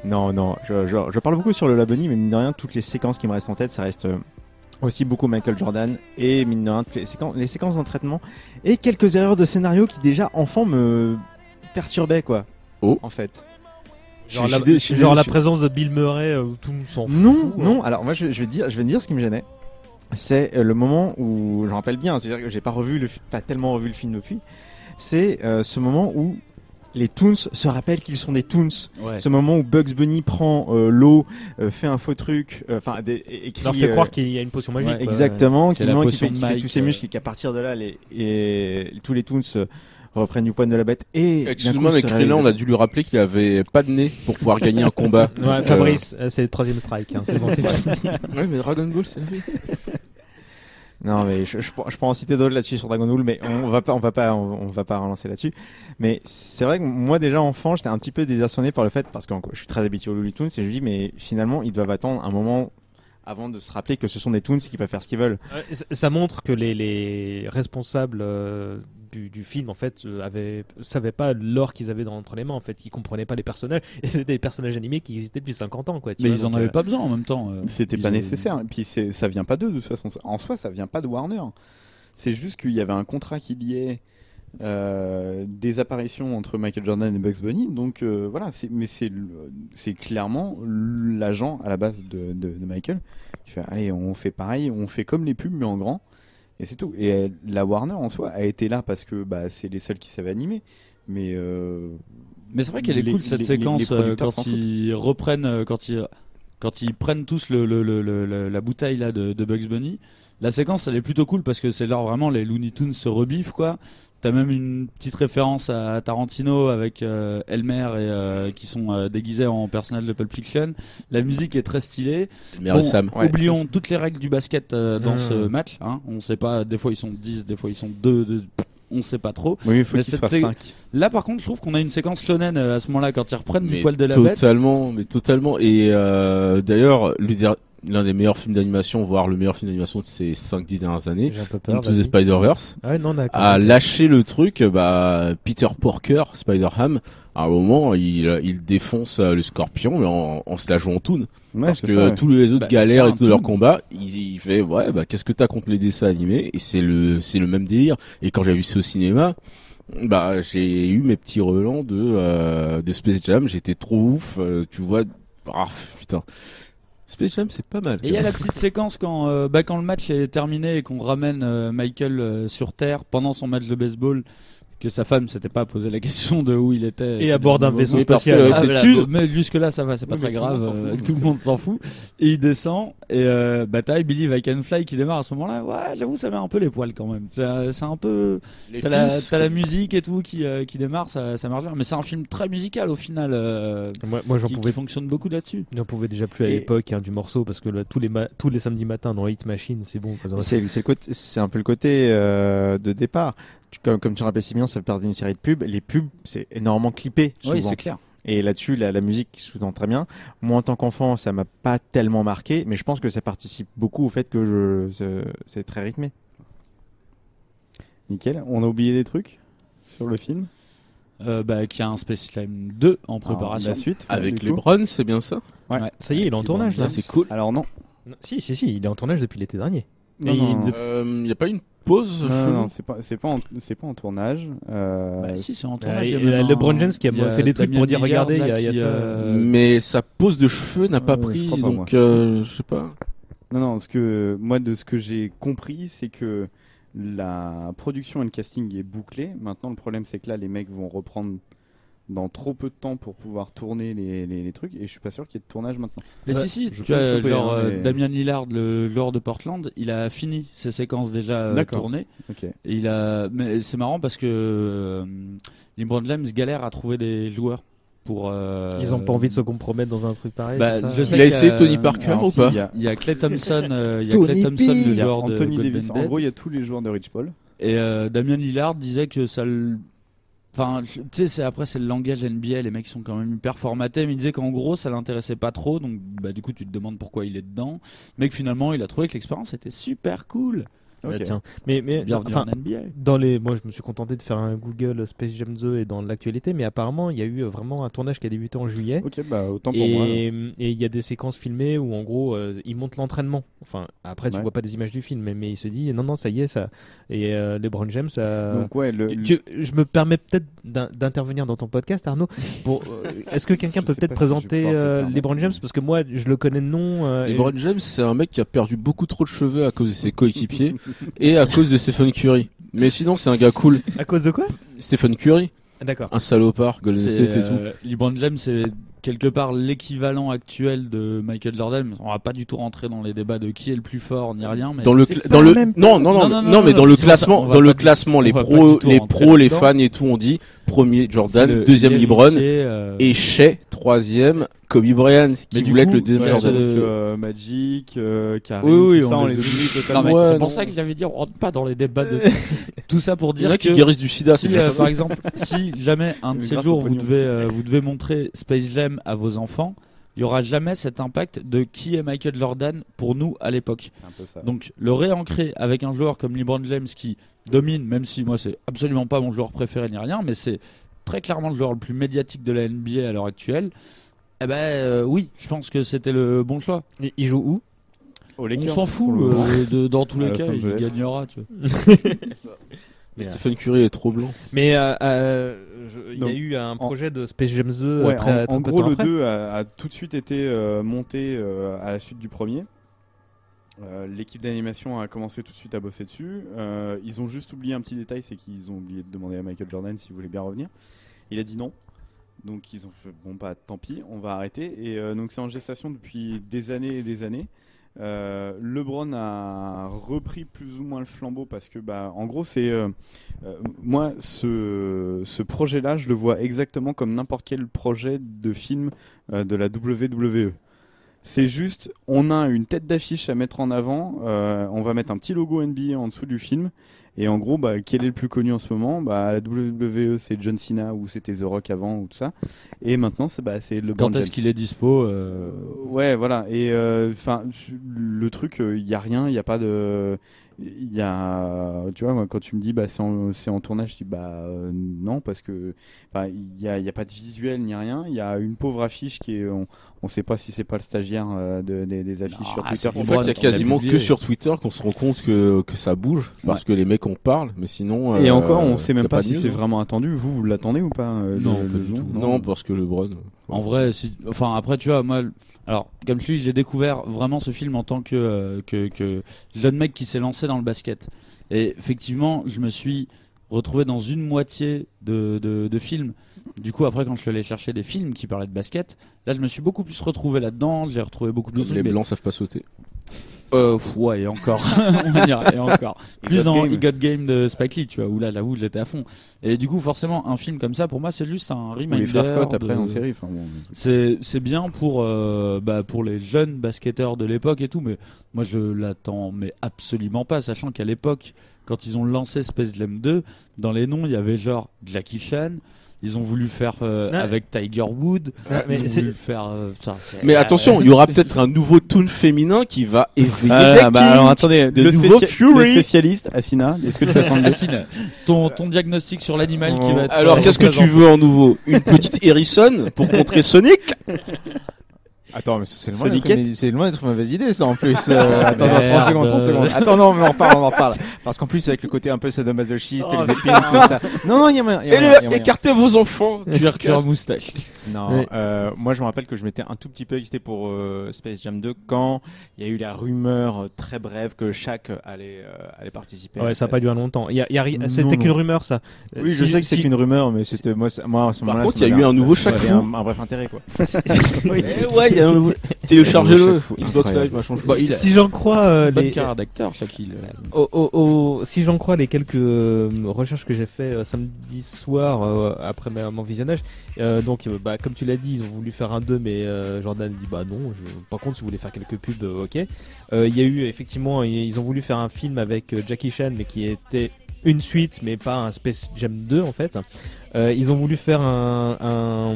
S12: Non, je parle beaucoup sur Lola Bunny, mais mine de rien, toutes les séquences qui me restent en tête, ça reste aussi beaucoup Michael Jordan et mine de rien, toutes les séquences d'entraînement et quelques erreurs de scénario qui déjà enfant me perturbaient quoi. En fait.
S11: Genre la présence de Bill Murray où tout le monde s'en fout.
S12: Non. Alors moi je vais dire ce qui me gênait. C'est le moment où j'en rappelle bien, c'est-à-dire que j'ai pas tellement revu le film depuis. C'est ce moment où les Toons se rappellent qu'ils sont des Toons.
S14: Ouais.
S12: Ce moment où Bugs Bunny prend l'eau, fait un faux truc, écrit.
S11: leur fait croire qu'il y a une potion magique.
S12: Ouais, exactement.
S14: C'est la potion de
S12: qui fait
S14: Mike,
S12: tous ses muscles et qu'à partir de là, tous les Toons reprennent du poil de la bête. Et
S8: excuse-moi, mais Krillin, on a dû lui rappeler qu'il avait pas de nez pour pouvoir gagner un combat.
S11: Ouais, Fabrice, c'est le 3ème strike. Hein, c'est bon, c'est fini.
S8: Ouais, mais Dragon Ball, c'est la vie.
S12: Non, mais je pourrais en citer d'autres là-dessus sur Dragon Ball, mais on va pas relancer là-dessus. Mais c'est vrai que moi, déjà enfant, j'étais un petit peu désarçonné par le fait, parce que je suis très habitué aux Looney Tunes, et je me dis, mais finalement, ils doivent attendre un moment avant de se rappeler que ce sont des Toons et qu'ils peuvent faire ce qu'ils veulent.
S11: Ça montre que les responsables du film en fait savaient pas l'or qu'ils avaient entre les mains, en fait, ils comprenaient pas les personnages, et c'était des personnages animés qui existaient depuis 50 ans quoi.
S14: Mais ils en avaient pas besoin en même temps.
S3: C'était pas nécessaire. Et puis ça vient pas d'eux de toute façon. En soi, ça vient pas de Warner. C'est juste qu'il y avait un contrat qui liait des apparitions entre Michael Jordan et Bugs Bunny. Donc voilà, c'est clairement l'agent à la base de Michael qui fait allez, on fait pareil, on fait comme les pubs mais en grand. Et c'est tout. Et la Warner en soi a été là parce que c'est les seuls qui savaient animer. Mais
S14: c'est vrai qu'elle est cool cette séquence quand ils reprennent, quand ils prennent tous la bouteille là de Bugs Bunny. La séquence elle est plutôt cool parce que c'est là vraiment les Looney Tunes se rebiffent quoi. T'as même une petite référence à Tarantino avec Elmer et qui sont déguisés en personnage de Pulp Fiction. La musique est très stylée. Oublions toutes les règles du basket dans ce match. Hein. On sait pas, des fois ils sont 10, des fois ils sont 2, on sait pas trop.
S3: Oui, il faut qu'ils soient 5.
S14: Là par contre je trouve qu'on a une séquence shonen à ce moment-là quand ils reprennent du poil de la
S8: bête. Totalement. Et d'ailleurs, l'un des meilleurs films d'animation, voire le meilleur film d'animation de ces 5-10 dernières années, Into the Spider-Verse, a lâché le truc, Peter Porker, Spider-Ham, à un moment, il défonce le Scorpion, mais en se la jouant en toon.
S3: Ouais,
S8: parce que tous les autres galères et tous leurs combats, il fait, qu'est-ce que t'as contre les dessins animés? Et c'est le même délire. Et quand j'ai vu ça au cinéma, j'ai eu mes petits relents de Space Jam, j'étais trop ouf, tu vois, putain. Space Jam, c'est pas mal.
S14: Et il y a la petite séquence quand le match est terminé et qu'on ramène Michael sur Terre pendant son match de baseball, que sa femme s'était pas posé la question de où il était.
S11: Et à bord d'un vaisseau spatial.
S14: Mais jusque là, ça va, c'est pas très grave. Tout le monde s'en fout. Et il descend et t'as I Believe I Can Fly qui démarre à ce moment-là. Ouais, j'avoue, ça met un peu les poils quand même. C'est un peu. T'as la musique et tout qui démarre, ça marche bien. Mais c'est un film très musical au final.
S11: Moi j'en
S14: qui fonctionne beaucoup là-dessus.
S11: J'en pouvais déjà plus à l'époque du morceau parce que là, tous les samedis matins dans Hit Machine, c'est bon.
S12: C'est un peu le côté de départ. Comme tu rappelles si bien, ça fait partie d'une série de pubs. Les pubs, c'est énormément clippé. Souvent.
S14: Oui, c'est clair.
S12: Et là-dessus, la musique sous-tend très bien. Moi, en tant qu'enfant, ça m'a pas tellement marqué, mais je pense que ça participe beaucoup au fait que c'est très rythmé.
S3: Nickel. On a oublié des trucs sur le film.
S14: Qu'il y a un Space Slam 2 en préparation.
S3: La suite.
S8: Avec LeBron, c'est bien ça?
S11: Ouais. Ça y est, il est en tournage.
S8: Ça, c'est cool.
S3: Alors non.
S11: Si, il est en tournage depuis l'été dernier.
S8: Il n'y a pas une pause
S3: non, c'est pas en tournage.
S14: Si, c'est en tournage.
S11: Il y a LeBron James qui a fait des trucs pour dire regardez, il y a ça.
S8: Mais sa pose de cheveux n'a pas pris, donc je sais pas.
S3: Non, de ce que j'ai compris, c'est que la production et le casting est bouclé. Maintenant, le problème, c'est que là, les mecs vont reprendre dans trop peu de temps pour pouvoir tourner les trucs, et je suis pas sûr qu'il y ait de tournage maintenant.
S14: Mais si, tu as Damian Lillard, le joueur de Portland, il a fini ses séquences déjà tournées.
S3: Okay.
S14: Et mais c'est marrant parce que LeBron James galère à trouver des joueurs.
S11: Ils ont pas envie de se compromettre dans un truc pareil.
S8: Il a essayé Tony Parker ou pas?
S14: Il y a Klay Thompson, le joueur de
S3: Anthony
S14: Golden
S3: Davis.
S14: Dead.
S3: En gros, il y a tous les joueurs de Rich Paul.
S14: Et Damian Lillard disait que ça Enfin, tu sais, c'est le langage NBA, les mecs sont quand même hyper formatés, mais il disait qu'en gros ça l'intéressait pas trop, donc du coup tu te demandes pourquoi il est dedans, mais que finalement il a trouvé que l'expérience était super cool.
S11: Okay. Tiens. Mais
S14: en NBA.
S11: Moi je me suis contenté de faire un Google Space Jam 2 et dans l'actualité, mais apparemment il y a eu vraiment un tournage qui a débuté en juillet.
S3: Ok, autant pour moi.
S11: Et il y a des séquences filmées où en gros ils montent l'entraînement. Enfin après tu vois pas des images du film, mais il se dit non ça y est ça. Et LeBron James
S3: Donc
S11: je me permets peut-être d'intervenir dans ton podcast, Arnaud. Est-ce que quelqu'un peut peut-être présenter LeBron James, parce que moi je le connais de nom.
S8: LeBron James, c'est un mec qui a perdu beaucoup trop de cheveux à cause de ses coéquipiers. Et à cause de Stephen Curry. Mais sinon, c'est un gars cool.
S11: À cause de quoi?
S8: Stephen Curry.
S11: D'accord.
S8: Un salopard, Golden State et tout.
S14: LeBron James, c'est quelque part l'équivalent actuel de Michael Jordan. On va pas du tout rentrer dans les débats de qui est le plus fort ni rien. Mais
S8: dans le classement, les pros, les fans et tout, on dit premier Jordan, deuxième LeBron et Shea, troisième Kobe Bryant, qui voulait être le deuxième Jordan.
S3: Magic, Karim,
S14: oui,
S3: tout ça,
S14: on les oublie totalement. C'est pour ça que j'avais dit on rentre pas dans les débats de tout ça pour dire
S8: que qui guérissent du sida.
S14: Par exemple, si jamais un de ces jours vous devez montrer Space Jam à vos enfants, il n'y aura jamais cet impact de qui est Michael Jordan pour nous à l'époque. Donc le réancrer avec un joueur comme LeBron James qui domine, même si moi c'est absolument pas mon joueur préféré ni rien, mais c'est très clairement le joueur le plus médiatique de la NBA à l'heure actuelle. Oui, je pense que c'était le bon choix.
S11: Il joue où?
S14: On s'en fout, dans tous les cas, il gagnera. Tu vois.
S8: Mais Stephen Curry est trop blanc.
S11: Mais il y a eu un projet de Space Jam 2
S3: en gros, le 2 a tout de suite été monté à la suite du premier. L'équipe d'animation a commencé tout de suite à bosser dessus. Ils ont juste oublié un petit détail, c'est qu'ils ont oublié de demander à Michael Jordan s'il voulait bien revenir. Il a dit non. Donc ils ont fait tant pis, on va arrêter. Et donc c'est en gestation depuis des années et des années. LeBron a repris plus ou moins le flambeau parce que en gros c'est moi ce projet-là je le vois exactement comme n'importe quel projet de film de la WWE. C'est juste, on a une tête d'affiche à mettre en avant, on va mettre un petit logo NBA en dessous du film, et en gros, quel est le plus connu en ce moment? La WWE, c'est John Cena, ou c'était The Rock avant, ou tout ça. Et maintenant, c'est LeBron James.
S14: Quand est-ce qu'il est dispo
S3: Ouais, voilà. Et le truc, il y a rien, il y a pas de... tu vois, moi, quand tu me dis c'est en tournage, je dis non, parce que il y a pas de visuel ni rien. Il y a une pauvre affiche qui est, on sait pas si c'est pas le stagiaire des affiches sur Twitter.
S8: En fait, il y a quasiment que sur Twitter qu'on se rend compte que ça bouge, parce que les mecs en parlent, mais sinon.
S3: Et encore, on sait même pas si c'est vraiment attendu. Vous l'attendez ou pas?
S8: Non, parce que LeBron.
S14: En vrai, après, tu vois, moi. Alors, comme tu dis, j'ai découvert vraiment ce film en tant que jeune mec qui s'est lancé dans le basket. Et effectivement, je me suis retrouvé dans une moitié de films. Du coup, après, quand je suis allé chercher des films qui parlaient de basket, là, je me suis beaucoup plus retrouvé là-dedans. J'ai retrouvé beaucoup plus.
S8: Les blancs savent pas sauter.
S14: Ouais, et encore, on va dire, et encore. Plus dans He Got Game de Spike Lee, tu vois, où là, j'avoue, j'étais à fond. Et du coup, forcément, un film comme ça, pour moi, c'est juste un reminder.
S3: Ou les frères Scott après en série. Enfin, bon,
S14: c'est bien pour les jeunes basketteurs de l'époque et tout, mais moi, je l'attends, mais absolument pas, sachant qu'à l'époque, quand ils ont lancé Space Jam 2, dans les noms, il y avait genre Jackie Chan. Ils ont voulu faire avec Tiger Woods.
S11: Mais
S14: ils ont voulu faire.
S8: Mais attention, il y aura peut-être un nouveau toon féminin qui va éveiller
S3: alors attendez, le spécialiste, Asina, est-ce que tu vas sentir
S14: Asina, ton diagnostic sur l'animal qui va être.
S8: Alors qu'est-ce que tu veux en nouveau? Une petite Harrison pour contrer Sonic?
S12: Attends, mais c'est loin d'être une mauvaise idée, ça, en plus. Attends, 30 secondes. Attends, non, mais on en reparle. Parce qu'en plus, avec le côté un peu sadomasochiste et les épines, tout ça. Non, il y a moyen.
S8: Écartez vos enfants.
S14: Tueur moustache.
S12: Non, moi, je me rappelle que je m'étais un tout petit peu excité pour Space Jam 2 quand il y a eu la rumeur très brève que Shaq allait participer.
S11: Ouais, ça n'a pas duré longtemps. C'était qu'une rumeur, ça.
S12: Oui, je sais que c'est qu'une rumeur, mais c'était, moi, à ce moment-là.
S8: Par contre, il y a eu un nouveau Shaq fou.
S12: Un bref intérêt, quoi.
S8: Ouais, il y a téléchargez-le, Xbox Live, machin.
S11: Si j'en crois
S14: les carrière d'acteur, Shaquille.
S11: Si j'en crois les quelques recherches que j'ai fait samedi soir après mon visionnage, donc comme tu l'as dit, ils ont voulu faire un 2, mais Jordan dit bah non. Par contre, si vous voulez faire quelques pubs, ok. Il y a eu effectivement, ils ont voulu faire un film avec Jackie Chan, mais qui était une suite, mais pas un Space Jam 2 en fait. Ils ont voulu faire un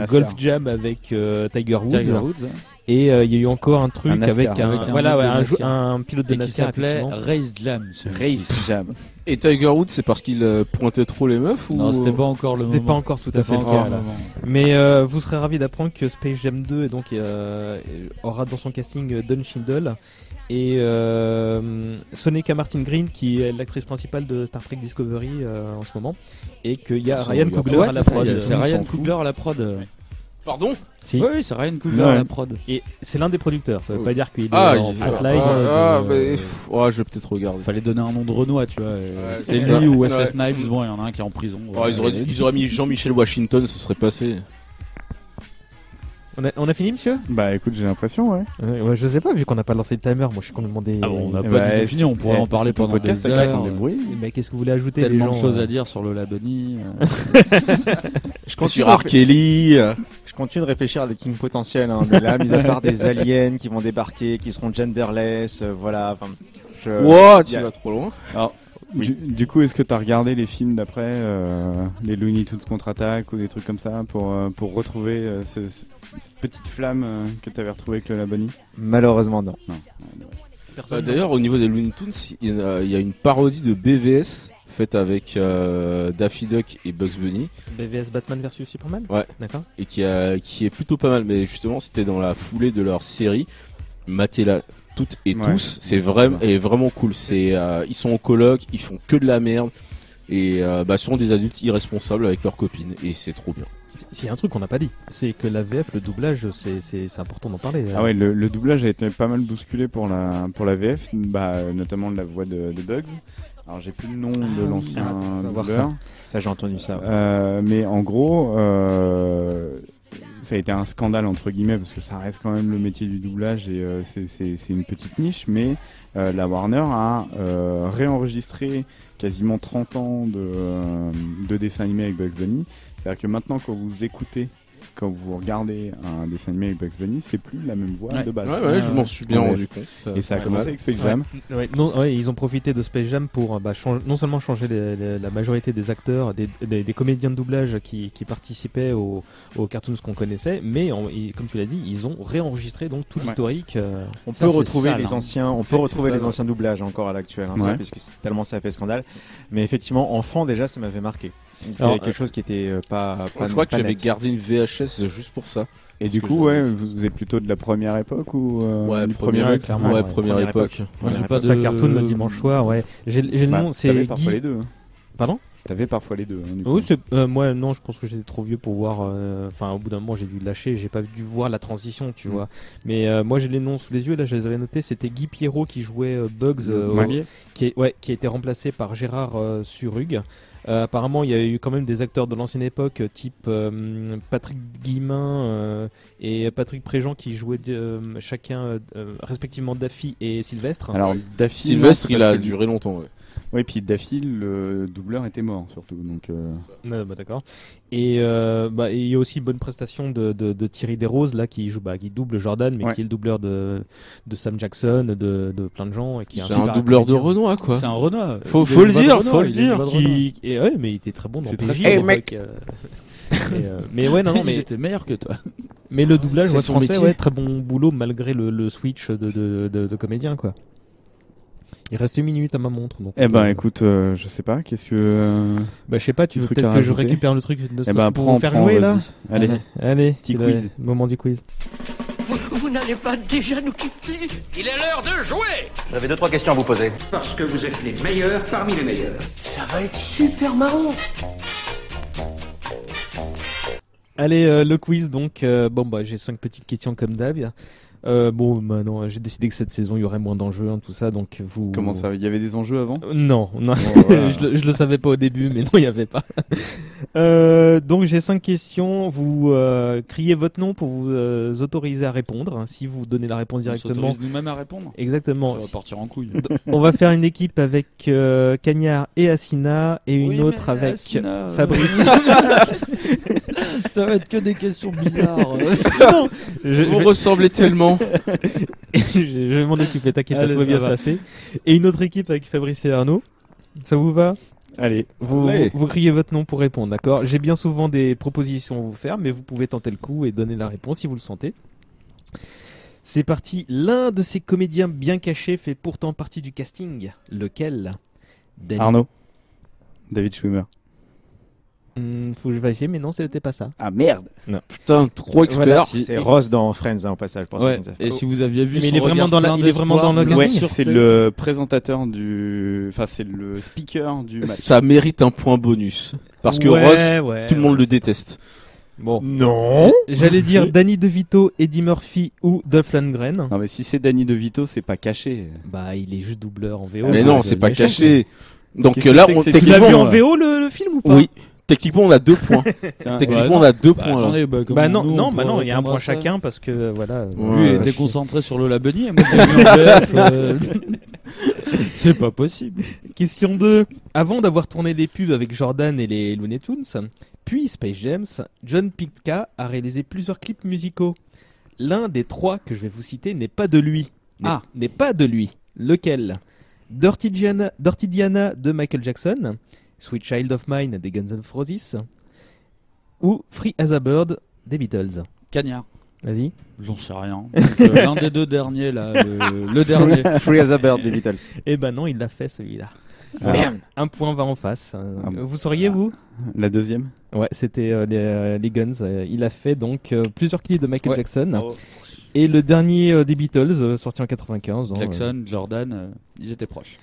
S11: Golf Jam avec Tiger Woods. Et il y a eu encore un truc avec un pilote de NASCAR
S14: qui s'appelait Race Jam.
S3: Race Jam.
S8: Et Tiger Woods, c'est parce qu'il pointait trop les meufs ou
S14: non, c'était pas encore le moment.
S11: C'était pas encore tout à fait le cas. Mais vous serez ravis d'apprendre que Space Jam 2 aura dans son casting Don Cheadle et Soneca Martin Green, qui est l'actrice principale de Star Trek Discovery en ce moment, et qu'il y a Ryan Coogler à la prod.
S14: C'est Ryan Coogler à la prod.
S8: Pardon?
S11: Si.
S14: Oui, c'est Ryan Coogler à la prod.
S11: Et c'est l'un des producteurs, ça veut pas dire qu'il est en frontline.
S8: Je vais peut-être regarder.
S14: Fallait donner un nom de Renoir, tu vois. C'était lui ou Wesley Snipes, bon, il y en a un qui est en prison.
S8: Ils auraient mis Jean-Michel Washington, ce serait passé.
S11: On a fini, monsieur?
S3: Bah écoute, j'ai l'impression, ouais.
S11: Je sais pas, vu qu'on n'a pas lancé le timer, moi je suis complètement des.
S14: Ah bon, on n'a pas du tout fini, on pourrait en parler pendant des heures.
S11: Mais qu'est-ce que vous voulez ajouter?
S14: Tellement de choses à dire sur le Ladonie.
S12: Je continue
S8: sur R. Kelly.
S12: Je continue de réfléchir à des kings potentiels, de là, mis à part des aliens qui vont débarquer, qui seront genderless, voilà.
S8: Wow, tu vas trop loin.
S3: Alors, du coup, est-ce que t'as regardé les films d'après, les Looney Tunes contre-attaque ou des trucs comme ça pour retrouver cette petite flamme que t'avais retrouvée avec le Labonie?
S12: Malheureusement, non.
S8: D'ailleurs, au niveau des Looney Tunes, il y a une parodie de BVS faite avec Daffy Duck et Bugs Bunny.
S11: BVS Batman vs Superman.
S8: Ouais.
S11: D'accord.
S8: Et qui est plutôt pas mal, mais justement, c'était dans la foulée de leur série. Matez-la toutes et tous, c'est vraiment cool. Ils sont en coloc, ils font que de la merde et sont des adultes irresponsables avec leurs copines et c'est trop bien.
S11: S'il y a un truc qu'on n'a pas dit, c'est que la VF, le doublage, c'est important d'en parler.
S3: Ah ouais, le doublage a été pas mal bousculé pour la VF, notamment de la voix de Bugs. Alors j'ai plus le nom de l'ancien doubleur.
S12: Ça j'ai entendu ça.
S3: Mais en gros, ça a été un scandale entre guillemets parce que ça reste quand même le métier du doublage et c'est une petite niche, mais la Warner a réenregistré quasiment 30 ans de dessins animés avec Bugs Bunny. C'est-à-dire que maintenant quand vous regardez un dessin animé avec Bugs Bunny, c'est plus la même voix de base.
S8: Ouais, je m'en suis bien rendu compte.
S3: Et ça a commencé avec Space Jam.
S11: Ils ont profité de Space Jam pour non seulement changer la majorité des acteurs, des comédiens de doublage qui participaient aux cartoons qu'on connaissait, mais comme tu l'as dit, ils ont réenregistré donc tout l'historique.
S12: On peut retrouver les anciens doublages encore à l'actuel, parce que tellement ça a fait scandale. Mais effectivement, enfant déjà, ça m'avait marqué. Il y avait quelque chose qui était pas.
S8: Je crois que j'avais gardé une VHS juste pour ça.
S3: Et du coup, vous êtes plutôt de la première époque ou
S8: première époque.
S11: J'ai pas de cartoon le dimanche soir, ouais. J'ai le nom, c'est
S3: parfois les deux.
S11: Pardon?
S3: T'avais parfois les deux. Hein, du coup.
S11: Oui, moi non, je pense que j'étais trop vieux pour voir. Enfin, au bout d'un moment, j'ai dû lâcher. J'ai pas dû voir la transition, tu vois. Mais moi, j'ai les noms sous les yeux. Là, je les avais notés. C'était Guy Pierrot qui jouait Bugs, qui a été remplacé par Gérard Surrugue. Apparemment, il y a eu quand même des acteurs de l'ancienne époque, type Patrick Guillemin et Patrick Préjean, qui jouaient chacun respectivement Daffy et Sylvestre.
S3: Alors Daffy,
S8: Sylvestre, il a duré longtemps. Ouais.
S3: Oui, puis Daffy, le doubleur était mort surtout. Donc,
S11: d'accord. Et il y a aussi une bonne prestation de Thierry Desroses là qui double Jordan, mais qui est le doubleur de Sam Jackson, de plein de gens. Et qui
S8: c'est un doubleur de Renoir, quoi.
S14: C'est un Renoir.
S8: Faut le dire, faut le dire.
S11: Mais il était très bon dans
S3: c'est
S11: PJ.
S3: très
S11: mec. Mais ouais, non, mais
S14: il était meilleur que toi.
S11: Mais le doublage français,
S8: métier.
S11: très bon boulot malgré le switch de comédien, quoi. Il reste 1 minute à ma montre. Donc
S3: écoute, je sais pas, qu'est-ce que.
S11: Je sais pas, tu veux peut-être que je récupère le truc pour vous faire jouer là. Allez,
S3: petit quiz.
S11: Moment du quiz.
S15: Vous n'allez pas déjà nous quitter?
S6: Il est l'heure de jouer.
S16: J'avais 2-3 questions à vous poser.
S6: Parce que vous êtes les meilleurs parmi les meilleurs.
S15: Ça va être super marrant.
S11: Allez, le quiz donc. J'ai 5 petites questions comme d'hab. Non, j'ai décidé que cette saison il y aurait moins d'enjeux, tout ça, donc vous.
S3: Comment ça? Il y avait des enjeux avant?
S11: Non.
S3: Voilà.
S11: je le savais pas au début, mais non, il y avait pas. Donc j'ai 5 questions. Vous criez votre nom pour vous autoriser à répondre. Si vous donnez la réponse directement.
S14: On s'autorise nous-mêmes à répondre.
S11: Exactement.
S14: Ça va partir en couille.
S11: On va faire une équipe avec Cagnard et Assina et une autre avec
S14: Assina,
S11: Fabrice.
S14: Ça va être que des questions bizarres.
S11: Non,
S8: vous ressemblez tellement.
S11: je vais m'en occuper, t'inquiète pas, tout va bien se passer. Et une autre équipe avec Fabrice et Arnaud. Ça vous va?
S3: Allez.
S11: Vous criez votre nom pour répondre, d'accord? J'ai bien souvent des propositions à vous faire, mais vous pouvez tenter le coup et donner la réponse si vous le sentez. C'est parti. L'un de ces comédiens bien cachés fait pourtant partie du casting. Lequel?
S3: Arnaud. David Schwimmer.
S11: Faut que je vérifie, mais non, c'était pas ça.
S3: Ah merde!
S11: Non.
S8: Putain, trop expert.
S12: Voilà, c'est Ross dans Friends, au passage. Pour
S14: ouais. Et si vous aviez vu,
S11: mais il est vraiment dans
S14: il est vraiment dans le
S3: ouais, c'est le présentateur c'est le speaker du match.
S8: Ça mérite un point bonus. Parce que Ross, tout le monde le déteste.
S11: Bon.
S12: Non.
S11: J'allais dire Danny DeVito, Eddie Murphy ou Dolph Lundgren.
S3: Non, mais si c'est Danny DeVito, c'est pas caché.
S11: Il est juste doubleur en VO.
S8: Mais non, c'est pas caché. Donc
S3: Qu'est-ce
S8: là,
S3: que c'est que
S11: Tu l'as vu en VO le film ou pas?
S8: Oui. Techniquement, on a 2 points. Techniquement, on a 2 points.
S14: Attendez,
S11: non, il y a un point chacun parce que voilà.
S14: Lui il était concentré sur Lola Bunny et moi j'ai vu en VF. C'est pas possible.
S11: Question 2. Avant d'avoir tourné des pubs avec Jordan et les Looney Tunes, puis Space Jam, John Pitka a réalisé plusieurs clips musicaux. L'un des 3 que je vais vous citer n'est pas de lui. N'est pas de lui. Lequel? Dirty Diana de Michael Jackson, Sweet Child of Mine des Guns N' Roses ou Free as a Bird des Beatles.
S14: Cagnard.
S11: Vas-y.
S14: J'en sais rien. L'un des 2 derniers là, le dernier.
S12: Free as a Bird des Beatles.
S11: Eh ben non, il l'a fait celui-là. Un point va en face. Vous sauriez vous?
S3: La deuxième?
S11: Ouais, c'était les Guns. Il a fait donc plusieurs clips de Michael Jackson. Oh. Et le dernier des Beatles, sorti en 95.
S14: Jackson, Jordan, ils étaient proches.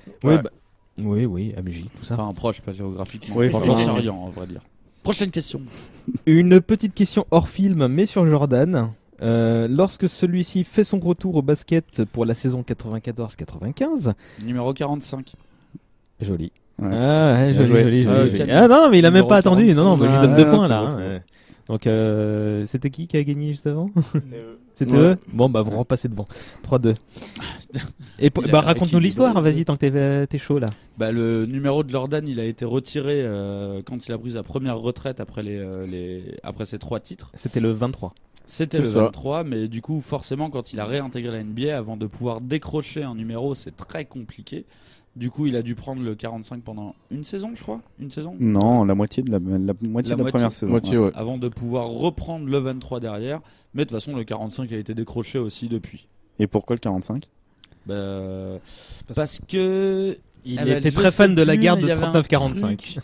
S11: Oui, AMJ, tout ça.
S14: Enfin, proche, pas géographiquement.
S11: Oui,
S14: j'en sais rien, en vrai dire. Prochaine question.
S11: Une petite question hors film, mais sur Jordan. Lorsque celui-ci fait son retour au basket pour la saison 94-95.
S14: Numéro 45.
S11: Joli.
S3: Ouais.
S11: Joli. Non, mais il a même pas attendu. 45. Non, je lui donne 2 points là. Donc, c'était qui a gagné juste avant? C'était eux. Bon, vous repassez devant. 3-2. Et raconte-nous l'histoire, vas-y, tant que t'es chaud là.
S14: Le numéro de Jordan, il a été retiré quand il a pris sa première retraite après après ses 3 titres.
S11: C'était le 23.
S14: C'était le 23, mais du coup, forcément, quand il a réintégré la NBA, avant de pouvoir décrocher un numéro, c'est très compliqué. Du coup, il a dû prendre le 45 pendant une saison, je crois. Une saison?
S3: Non, la moitié de la première saison.
S14: Ouais. Avant de pouvoir reprendre le 23 derrière. Mais de toute façon, le 45 a été décroché aussi depuis.
S3: Et pourquoi le 45?
S14: Parce que...
S11: Il était très fan de la guerre de 39-45.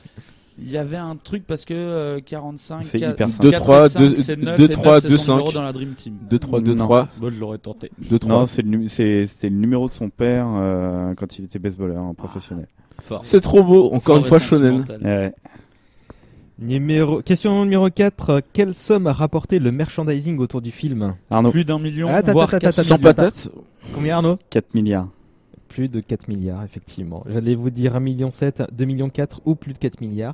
S14: Il y avait un truc parce que 45,
S3: C'est
S14: 4,
S3: hyper simple.
S8: 2, 3, 2,
S14: c'est 9
S8: 2,
S14: et
S8: 3,
S14: 9, c'est
S8: 2,
S14: son numéro
S8: 5.
S14: dans la Dream Team.
S8: 2, 3, 2,
S3: Non.
S8: 3.
S14: Bon, je l'aurais tenté.
S8: 2, 3.
S3: Non, c'était le numéro de son père quand il était baseballeur professionnel.
S14: Fort.
S8: C'est trop beau, encore
S14: Fort
S8: une fois
S14: et
S8: shonen.
S14: sentimental.
S3: Ouais.
S11: Question numéro 4. Quelle somme a rapporté le merchandising autour du film?
S3: Arnaud,
S14: Plus d'1 million,
S11: Attends,
S14: voire
S11: attends,
S14: 4
S11: attends,
S8: Sans
S11: attends.
S8: patate.
S11: Combien, Arnaud?
S3: 4 milliards.
S11: Plus de 4 milliards, effectivement. J'allais vous dire 1,7 million, 2,4 millions ou plus de 4 milliards.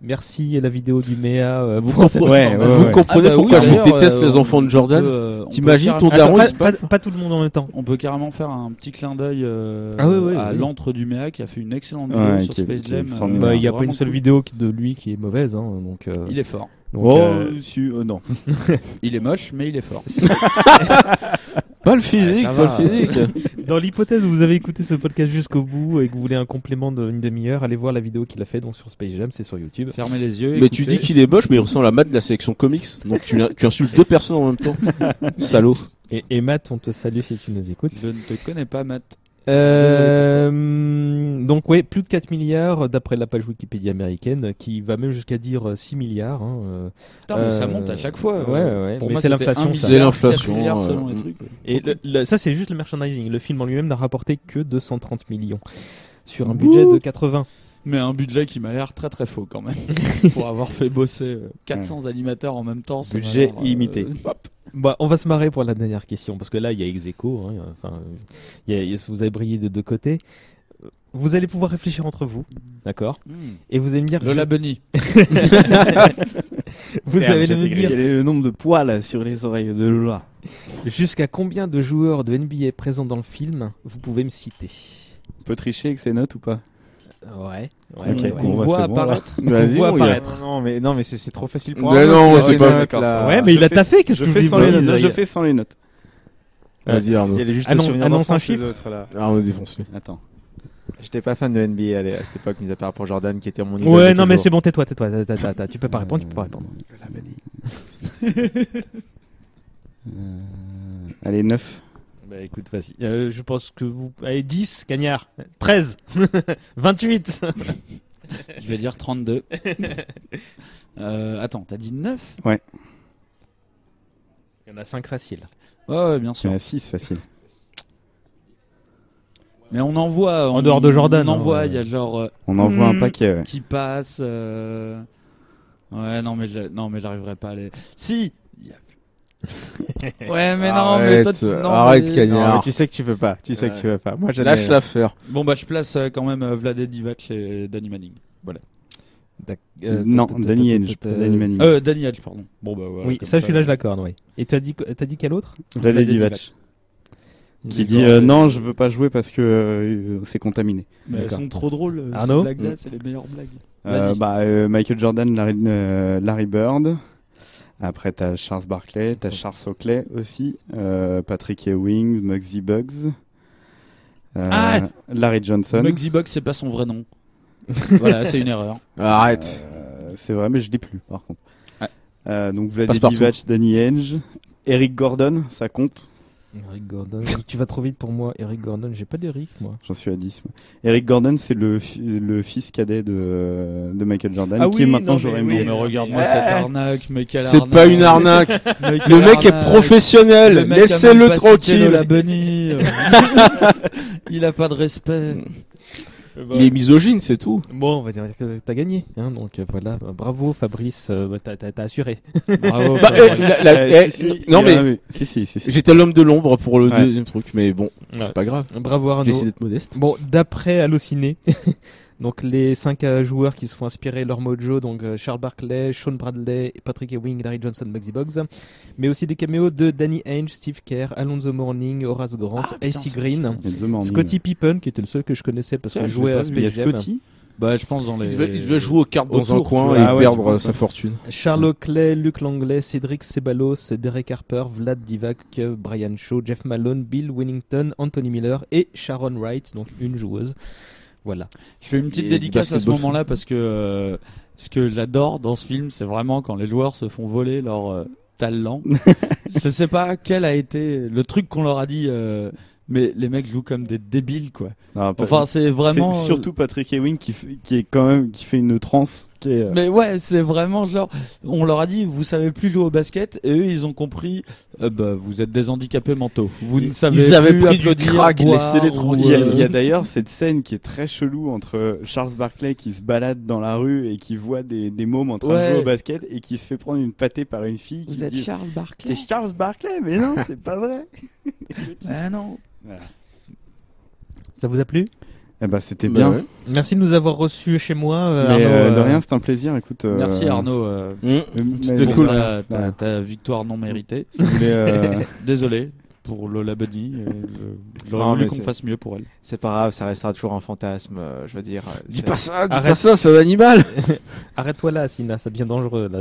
S11: Merci la vidéo du MEA.
S8: Vous
S11: pour cette
S8: comprenez,
S11: information.
S8: vous comprenez
S14: Ah bah oui,
S8: pourquoi je
S14: d'ailleurs,
S8: déteste les
S14: on
S8: enfants de Jordan?
S14: peut
S8: T'imagines ton
S14: carrément-
S8: daron,
S11: Attends,
S8: il se passe.
S11: pas tout le monde en même temps.
S14: On peut carrément faire un petit clin d'œil
S11: Ah oui,
S14: à
S11: oui.
S14: l'antre du MEA qui a fait une excellente vidéo
S3: Ouais,
S14: sur
S3: qui est
S14: Space Jam.
S3: extraordinaire.
S11: Bah, il n'y a pas
S14: vraiment
S11: une seule
S14: cool.
S11: vidéo de lui qui est mauvaise. Hein, donc,
S14: Il est fort.
S11: donc,
S3: non.
S14: Il est moche, mais il est fort.
S8: Pas le physique,
S14: ça
S8: pas
S14: va.
S8: le physique.
S11: Dans l'hypothèse où vous avez écouté ce podcast jusqu'au bout et que vous voulez un complément d'une demi-heure, allez voir la vidéo qu'il a fait donc sur Space Jam, c'est sur YouTube.
S14: Fermez les yeux.
S8: Mais tu dis qu'il est moche, mais il ressemble à Matt de la sélection comics. Donc tu insultes deux personnes en même temps. Salaud.
S11: Et Matt, on te salue si tu nous écoutes.
S14: Je ne te connais pas, Matt.
S11: Donc ouais, plus de 4 milliards d'après la page Wikipédia américaine qui va même jusqu'à dire 6 milliards. Hein.
S14: Putain, mais ça monte à chaque fois.
S11: Ouais.
S14: Pour
S11: Mais
S14: moi,
S11: c'est
S14: c'était
S11: l'inflation.
S14: 1
S11: ça.
S8: C'est
S14: milliard,
S8: l'inflation,
S14: 4 milliards selon les trucs.
S11: Et ça c'est juste le merchandising. Le film en lui-même n'a rapporté que 230 millions sur un budget de 80.
S14: Mais un budget qui m'a l'air très très faux quand même. Pour avoir fait bosser 400 animateurs en même temps. ça m'a
S3: Budget
S14: l'air,
S3: illimité.
S11: Bah, on va se marrer pour la dernière question parce que là il y a ex-aequo, hein, enfin, vous avez brillé de deux côtés. Vous allez pouvoir réfléchir entre vous, d'accord? Et vous allez me dire.
S14: Lola Bunny.
S11: Vous allez me dire.
S3: Quel est le nombre de poils sur les oreilles de Lola?
S11: Jusqu'à combien de joueurs de NBA présents dans le film vous pouvez me citer?
S3: On peut tricher avec ces notes ou pas?
S11: Ouais.
S3: Ok,
S14: Qu'on
S3: bon, bah,
S14: voit
S3: c'est bon,
S14: apparaître.
S8: Vas-y,
S11: voit
S8: mon gars.
S11: apparaître.
S12: Non, mais c'est trop facile pour
S8: Mais
S12: Arnaud,
S8: non,
S12: s'il
S8: c'est
S12: a
S8: pas
S12: des notes,
S8: fait.
S12: là.
S11: Ouais, mais il a taffé, qu'est-ce que
S3: je
S11: je
S3: fais
S11: lui
S3: sans les
S11: dis,
S3: notes. Je
S11: Zaya
S3: fais sans les notes.
S8: Vas-y, Arnaud.
S12: Il y a juste
S11: Annonce-
S12: des souvenirs
S11: annonce un
S12: d'enfance, les
S11: chiffre.
S12: autres, là.
S8: Arnaud, défonce-le.
S3: Attends.
S12: J'étais pas fan de NBA à cette époque, mis à part pour Jordan qui était mon idole.
S11: Ouais,
S12: de
S11: non, mais
S12: toujours.
S11: c'est bon, tais-toi. Tu peux pas répondre, tu peux pas répondre.
S3: Allez, 9.
S11: Bah écoute, vas-y. Je pense que vous. Allez, 10, Cagnard. 13. 28.
S14: Je vais dire 32. Attends, t'as dit 9?
S3: Ouais.
S11: Il y en a 5 faciles.
S14: Ouais, bien
S3: Il y
S14: sûr.
S3: en a 6 facile.
S14: Mais on en voit.
S11: En dehors de Jordan,
S14: On en
S11: hein,
S14: voit, il y a genre.
S3: On en voit un paquet, ouais.
S14: Qui passe. Ouais, non, mais j'arriverai pas à les. Si! Ouais, mais non, mais toi,
S8: Arrête,
S14: mais...
S8: Cagnard.
S12: Non, mais tu sais que tu peux pas. Tu sais que tu peux pas. Moi, j'admets.
S8: Lâche l'affaire.
S14: Bon, bah, je place quand même Vlade Divac et Danny Manning. Voilà.
S3: Non, Danny Henge, pas Danny Manning.
S14: Danny Henge, pardon. Bon, bah, voilà.
S11: Oui,
S14: comme
S11: ça, celui-là, je l'accorde, oui. Et t'as dit quel autre?
S3: Vlade Divac. Qui dit non, je veux pas jouer parce que c'est contaminé.
S14: Mais elles sont trop drôles.
S11: Arnaud,
S14: ces blagues-là, c'est les meilleures blagues. Vas-y.
S3: Michael Jordan, Larry Bird. Après, t'as Charles Barkley, t'as Charles Oakley aussi, Patrick Ewing, Muggsy Buggs, Larry Johnson.
S14: Muggsy Buggs, c'est pas son vrai nom. Voilà, c'est une erreur.
S8: Arrête.
S3: C'est vrai, mais je l'ai plus, par contre. Donc, Vlade
S8: Passe-partout.
S3: Divac, Danny Henge, Eric Gordon, ça compte.
S11: Eric Gordon. Tu vas trop vite pour moi, Eric Gordon. J'ai pas d'Eric, moi.
S3: J'en suis à 10. Moi. Eric Gordon, c'est le fils cadet de Michael Jordan,
S11: Ah
S3: qui
S11: oui,
S3: est maintenant
S11: non,
S3: j'aurais
S11: mais
S3: aimé.
S14: Mais regarde-moi cette arnaque, mais quelle
S8: C'est
S14: arnaque.
S8: pas une arnaque.
S14: Mais quelle
S8: Le mec est
S14: arnaque.
S8: professionnel.
S14: Le mec a même
S8: Laissez-le
S14: pas cité
S8: tranquille.
S14: Lola Bunny. Il a pas de respect.
S8: Il est misogyne, c'est tout.
S11: Bon, on va dire que t'as gagné. Hein, donc voilà, bravo Fabrice, t'as assuré.
S14: Bravo.
S8: Bah, non mais
S3: si.
S8: j'étais l'homme de l'ombre pour le
S3: Ouais.
S8: deuxième truc, mais bon,
S11: Ouais.
S8: c'est pas grave.
S11: Bravo
S8: J'ai
S11: Arnaud.
S8: essayé d'être modeste.
S11: Bon, d'après Allociné, donc les 5 joueurs qui se font inspirer leur mojo, donc Charles Barkley, Sean Bradley, Patrick Ewing, Larry Johnson, Muggsy Buggs, mais aussi des caméos de Danny Ainge, Steve Kerr, Alonzo Mourning, Horace Grant, AC Green, Scottie Pippen, qui était le seul que je connaissais parce que je jouais à
S3: Il y a
S11: Space Jam.
S3: Scotty.
S14: Bah, je pense dans les.
S8: Il devait jouer aux cartes dans un
S14: Autour,
S8: coin
S14: tu
S8: et
S14: vois. Ah ouais,
S8: perdre
S14: je pense,
S8: sa
S14: ouais.
S8: fortune.
S11: Charles Oakley, Luc Langlais, Cédric Ceballos, Derek Harper, Vlad Divac, Brian Shaw, Jeff Malone, Bill Winnington, Anthony Miller et Sharon Wright, donc une joueuse. Voilà.
S14: Je fais une petite
S8: Et
S14: dédicace
S8: du
S14: à ce
S8: basketball.
S14: moment-là parce que ce que j'adore dans ce film, c'est vraiment quand les joueurs se font voler leur talent. Je sais pas quel a été le truc qu'on leur a dit, mais les mecs jouent comme des débiles, quoi.
S3: Non,
S14: Enfin, c'est vraiment.
S3: C'est surtout Patrick Ewing qui fait une transe
S14: Mais ouais, c'est vraiment genre, on leur a dit, vous savez plus jouer au basket, et eux, ils ont compris, vous êtes des handicapés mentaux. Vous ne savez
S8: Ils avaient
S14: plus
S8: pris du
S14: applaudir,
S8: crack,
S14: boire,
S8: laissez-les
S14: ou,
S8: tranquilles.
S3: Il y a d'ailleurs cette scène qui est très chelou entre Charles Barkley qui se balade dans la rue et qui voit des mômes en train de jouer au basket et qui se fait prendre une pâtée par une fille qui
S14: Vous êtes
S3: dit
S14: Charles Barkley?
S3: T'es Charles Barkley? Mais non, c'est pas vrai.
S14: Ah non.
S3: Voilà.
S11: Ça vous a plu?
S3: Eh ben, c'était bien.
S8: Ouais.
S11: Merci de nous avoir reçus chez moi.
S3: Mais
S11: Arnaud,
S3: de rien, c'est un plaisir. Écoute,
S14: Merci Arnaud.
S8: C'était
S14: pour
S8: cool.
S14: Ta victoire non méritée.
S3: Je voulais,
S14: Désolé pour Lola Bunny. J'aurais
S12: Non,
S14: voulu
S12: mais
S14: qu'on fasse mieux pour elle.
S12: C'est pas grave, ça restera toujours un fantasme, je veux dire.
S8: Dis pas ça, c'est un animal.
S11: Arrête-toi là, Sina, ça devient dangereux là.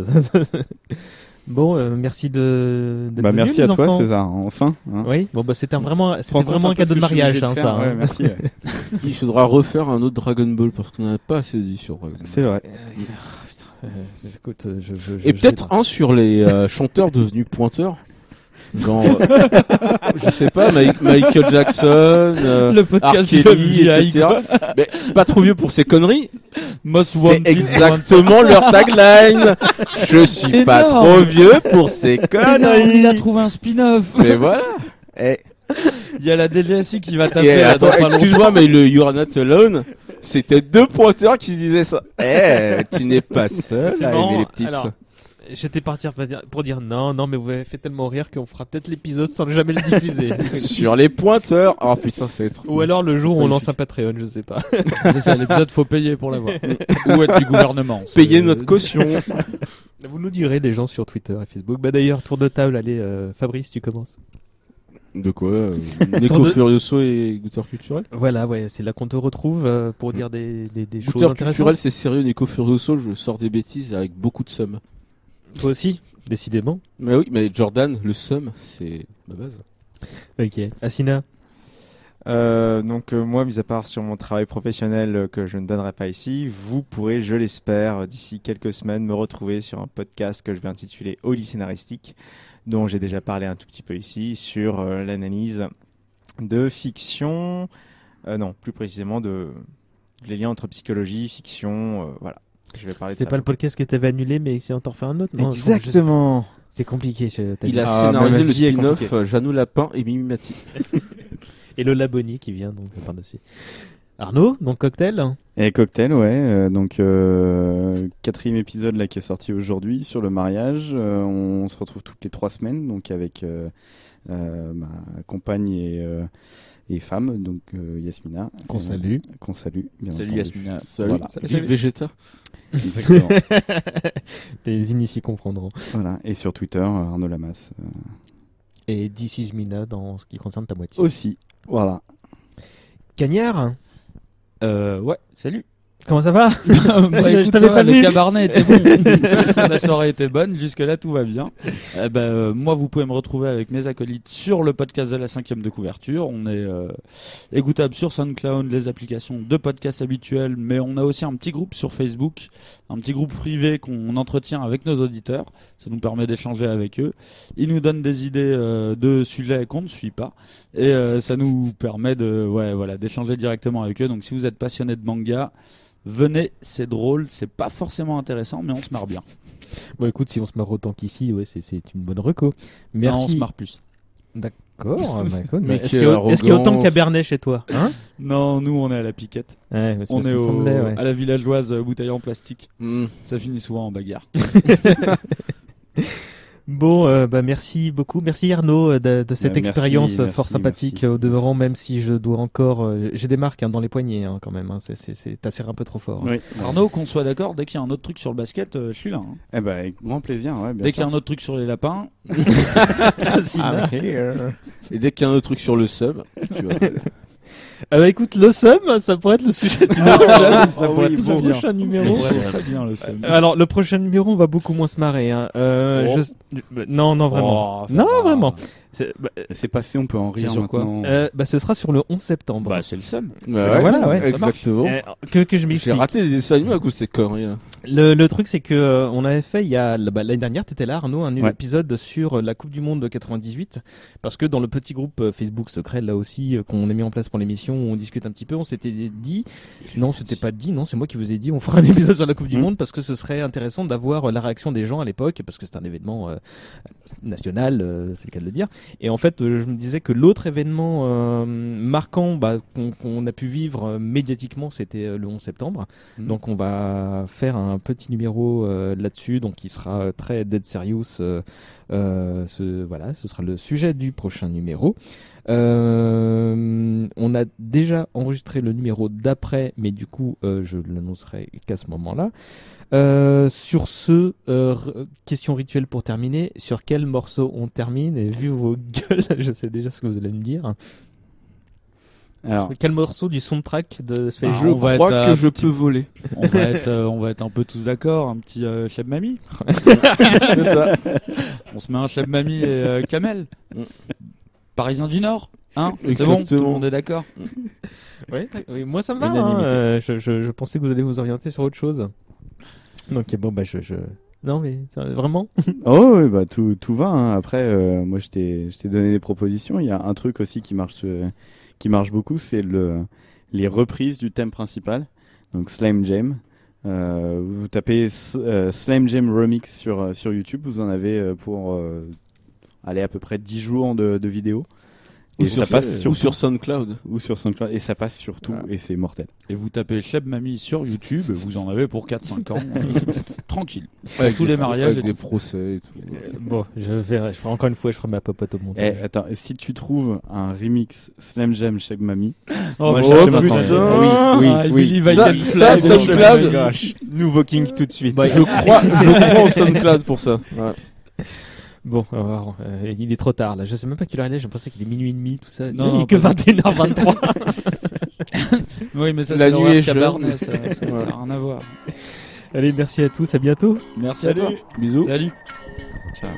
S11: Bon, merci d'être venu,
S3: merci
S11: les
S3: à toi,
S11: enfants.
S3: César. Enfin. Hein.
S11: Oui, bon c'était vraiment un
S3: Prends
S11: cadeau de
S3: parce que je suis
S11: mariage,
S3: obligé de
S11: hein,
S3: faire.
S11: ça.
S3: Ouais,
S11: hein.
S3: merci. Ouais.
S8: Il faudra refaire un autre Dragon Ball parce qu'on n'en a pas assez dit sur Dragon Ball.
S3: C'est vrai.
S11: Écoute,
S8: Et peut-être un sur les chanteurs devenus pointeurs. Genre, je sais pas, Michael Jackson,
S14: Le podcast
S8: R. Kelly,
S14: de
S8: etc. Mais pas trop vieux pour ces conneries.
S14: Most
S8: C'est
S14: Wanted
S8: exactement leur tagline. Je suis pas
S14: Énorme.
S8: trop vieux pour ces
S14: Non,
S8: conneries.
S14: il a trouvé un spin-off.
S8: Mais voilà. Eh.
S14: Il y a la DGSI qui va taper.
S8: Et
S14: là,
S8: attends,
S14: dans pas
S8: excuse-moi,
S14: longtemps.
S8: mais le You're Not Alone, c'était 2 pointeurs qui disaient ça. Eh, tu n'es pas seul
S11: C'est
S8: à
S11: marrant.
S8: aimer les petites.
S11: Alors, j'étais parti pour dire non, mais vous m'avez fait tellement rire qu'on fera peut-être l'épisode sans jamais le diffuser.
S8: Sur les pointeurs. Oh putain, ça va être.
S11: Ou alors le jour où on lance un Patreon, je sais pas.
S14: C'est ça, l'épisode, faut payer pour l'avoir. Ou être du gouvernement.
S8: Payer notre caution.
S11: Vous nous direz, les gens sur Twitter et Facebook. Bah d'ailleurs, tour de table, allez, Fabrice, tu commences.
S8: De quoi Nico Furioso et Goûteur culturel.
S11: Voilà, ouais, c'est là qu'on te retrouve pour dire des choses
S8: Goûteur
S11: intéressantes.
S8: culturel, c'est sérieux. Nico Furioso, je sors des bêtises avec beaucoup de somme.
S11: Toi aussi, décidément.
S8: Mais oui, mais Jordan, le somme, c'est ma base.
S11: Ok. Asina.
S12: Donc moi, mis à part sur mon travail professionnel que je ne donnerai pas ici, vous pourrez, je l'espère, d'ici quelques semaines, me retrouver sur un podcast que je vais intituler Oli Scénaristique, dont j'ai déjà parlé un tout petit peu ici, sur l'analyse de fiction, non, plus précisément de les liens entre psychologie, fiction, voilà. Je vais parler de
S11: C'était
S12: ça.
S11: pas le podcast que t'avais annulé, mais c'est encore fait un autre. Non,
S12: Exactement.
S11: C'est compliqué.
S8: Il a
S12: Ah,
S8: scénarisé
S12: ma
S8: le
S12: vie est
S8: spin-off
S12: compliquée.
S8: Jeannot Lapin et Mimi Mati.
S11: Et le Laboni qui vient donc par-dessus. Arnaud, donc cocktail.
S3: Et cocktail, ouais. Donc 4e épisode là qui est sorti aujourd'hui sur le mariage. On se retrouve toutes les 3 semaines, donc avec ma compagne et femme, donc Yasmina.
S11: Qu'on salue.
S3: Qu'on salue. Bien
S14: Salut
S3: entendu.
S14: Yasmina.
S8: Salut.
S3: Voilà.
S8: Vive Vegeta.
S3: Exactement.
S11: Les initiés comprendront.
S3: Voilà. Et sur Twitter, Arnaud Lamas.
S11: Et This is Mina dans ce qui concerne ta moitié.
S3: Aussi. Voilà.
S11: Cagnard.
S14: Ouais, salut.
S11: Comment ça va?
S14: Bah,
S11: Je
S14: écoute,
S11: t'avais
S14: ça va,
S11: pas
S14: le
S11: vu.
S14: cabernet était bon. La soirée était bonne, jusque-là tout va bien. Moi, vous pouvez me retrouver avec mes acolytes sur le podcast de la 5e de couverture. On est écoutable sur SoundCloud, les applications de podcasts habituelles, mais on a aussi un petit groupe sur Facebook, un petit groupe privé qu'on entretient avec nos auditeurs. Ça nous permet d'échanger avec eux. Ils nous donnent des idées de sujets qu'on ne suit pas, et ça nous permet d'échanger directement avec eux. Donc, si vous êtes passionné de manga, venez, c'est drôle, c'est pas forcément intéressant, mais on se marre bien.
S11: Bon, écoute, si on se marre autant qu'ici, ouais, c'est une bonne reco. Merci.
S14: Non, on se marre plus.
S11: D'accord. D'accord.
S8: Mais
S11: Est-ce qu'il y a autant de cabernet chez toi, hein?
S14: Non, nous on est à la piquette.
S11: Ouais,
S14: On est
S11: ouais.
S14: à la villageoise bouteille en plastique. Ça finit souvent en bagarre.
S11: Bon, merci beaucoup. Merci Arnaud de cette
S3: Merci,
S11: expérience
S3: merci,
S11: fort sympathique
S3: merci.
S11: au demeurant, même si je dois encore... j'ai des marques dans les poignets quand même. T'as serré un peu trop fort.
S3: Oui.
S14: Arnaud, qu'on soit d'accord, dès qu'il y a un autre truc sur le basket, je suis là. Hein.
S3: Eh ben, avec grand plaisir, ouais, bien
S14: Dès qu'il y a
S3: sûr.
S14: un autre truc sur les lapins,
S11: I'm here.
S8: Et dès qu'il y a un autre truc sur le sub, tu vois.
S11: Écoute, le SUM, ça pourrait être le sujet de
S14: ça pourrait être
S11: le
S14: bien.
S11: prochain numéro.
S14: C'est très bien le seum.
S11: Alors, le prochain numéro, on va beaucoup moins se marrer. Hein. Non, vraiment.
S3: Oh, ça
S11: non,
S3: va.
S11: vraiment.
S3: C'est passé, on peut en rire
S14: sur quoi
S3: maintenant.
S11: Ce sera sur le 11 septembre.
S14: Bah, c'est le seum.
S11: Voilà, ouais, ça
S8: exactement.
S11: Que je
S8: J'ai
S11: m'explique.
S8: raté des dessins animés à cause de ces conneries là.
S11: Le truc, c'est que on avait fait il y a l'année dernière, t'étais là, Arnaud, un
S3: Ouais.
S11: épisode sur la Coupe du Monde de 98, parce que dans le petit groupe Facebook secret là aussi qu'on a mis en place pour l'émission, l'émission où on discute un petit peu, on s'était dit, non, c'était pas dit, non, c'est moi qui vous ai dit, on fera un épisode sur la Coupe du Monde parce que ce serait intéressant d'avoir la réaction des gens à l'époque, parce que c'est un événement national, c'est le cas de le dire. Et en fait, je me disais que l'autre événement marquant qu'on a pu vivre médiatiquement, c'était le 11 septembre. Donc on va faire un petit numéro là-dessus, donc qui sera très dead serious. Voilà, ce sera le sujet du prochain numéro. On a déjà enregistré le numéro d'après, mais du coup, je l'annoncerai qu'à ce moment-là. Sur ce, question rituelle pour terminer. Sur quel morceau on termine? Et vu vos gueules, je sais déjà ce que vous allez me dire. Alors, quel morceau du soundtrack de Space Jam?
S14: Je crois que je peux voler. On va être un peu tous d'accord, un petit Cheb Mami. C'est ça. On se met un Cheb Mami et Kamel. Parisien du Nord, hein? C'est bon, tout le monde est d'accord.
S11: Oui, moi ça me va. Je pensais que vous allez vous orienter sur autre chose. Donc bon, non mais vraiment.
S3: Oh oui, bah tout va. Hein. Après, moi je t'ai donné des propositions. Il y a un truc aussi qui marche beaucoup, c'est les reprises du thème principal. Donc Slime Jam. Vous tapez Slime Jam Remix sur YouTube, vous en avez pour aller à peu près 10 jours de vidéos.
S8: Et ça passe sur SoundCloud.
S3: Ou sur SoundCloud. Et ça passe sur tout, et c'est mortel.
S14: Et vous tapez Cheb Mami sur YouTube, vous en avez pour 4-5 ans. Tranquille.
S8: Avec
S14: tous les mariages.
S8: Avec des procès et tout.
S11: Bon, je ferai encore une fois, je ferai ma popote au montage.
S3: Attends, si tu trouves un remix Slam Jam Cheb Mami.
S11: Oh,
S3: oui.
S8: Ça, SoundCloud.
S12: Nouveau King tout de suite.
S8: Je crois en SoundCloud pour ça. Ouais.
S11: Bon, il est trop tard là. Je sais même pas quelle heure il est. Je pensais qu'il est minuit et demi, tout ça. Non, il est que 21h23.
S14: Oui, mais ça, c'est l'horaire cabernet. Ça n'a rien à voir.
S11: Allez, merci à tous. À bientôt.
S14: Merci à toi.
S8: Bisous.
S14: Salut.
S8: Ciao.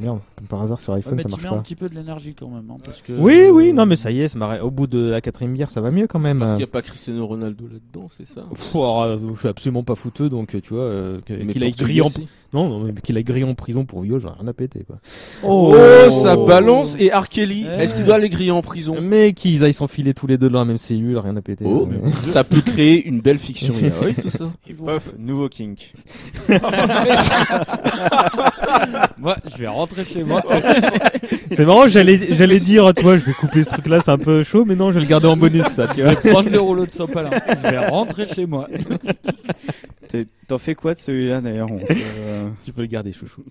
S11: Merde, comme par hasard sur iPhone
S14: mais
S11: ça
S14: tu
S11: marche
S14: mets
S11: pas.
S14: un petit peu de l'énergie quand même. Hein, parce que,
S11: Oui, non mais ça y est, au bout de la 4ème bière ça va mieux quand même.
S8: Parce qu'il n'y a pas Cristiano Ronaldo là-dedans, c'est ça?
S11: Je suis absolument pas fouteux, donc tu vois, qu'il aille grillé en prison pour viol, j'en ai rien à péter quoi.
S8: Oh, ça balance. Et R. Kelly, est-ce qu'il doit aller griller en prison?
S11: Mais qu'ils aillent s'enfiler tous les deux dans la même cellule, rien à péter.
S8: Oh, ça peut créer une belle fiction. Oui, tout ça.
S12: Pof, nouveau kink.
S14: Moi, je vais rentrer chez moi.
S11: C'est marrant, j'allais dire, tu vois, je vais couper ce truc-là, c'est un peu chaud, mais non, je vais le garder en bonus, ça, tu vois.
S14: Je vais prendre le rouleau de sopalin. Je vais rentrer chez moi.
S3: T'en fais quoi de celui-là d'ailleurs
S11: Tu peux le garder, chouchou.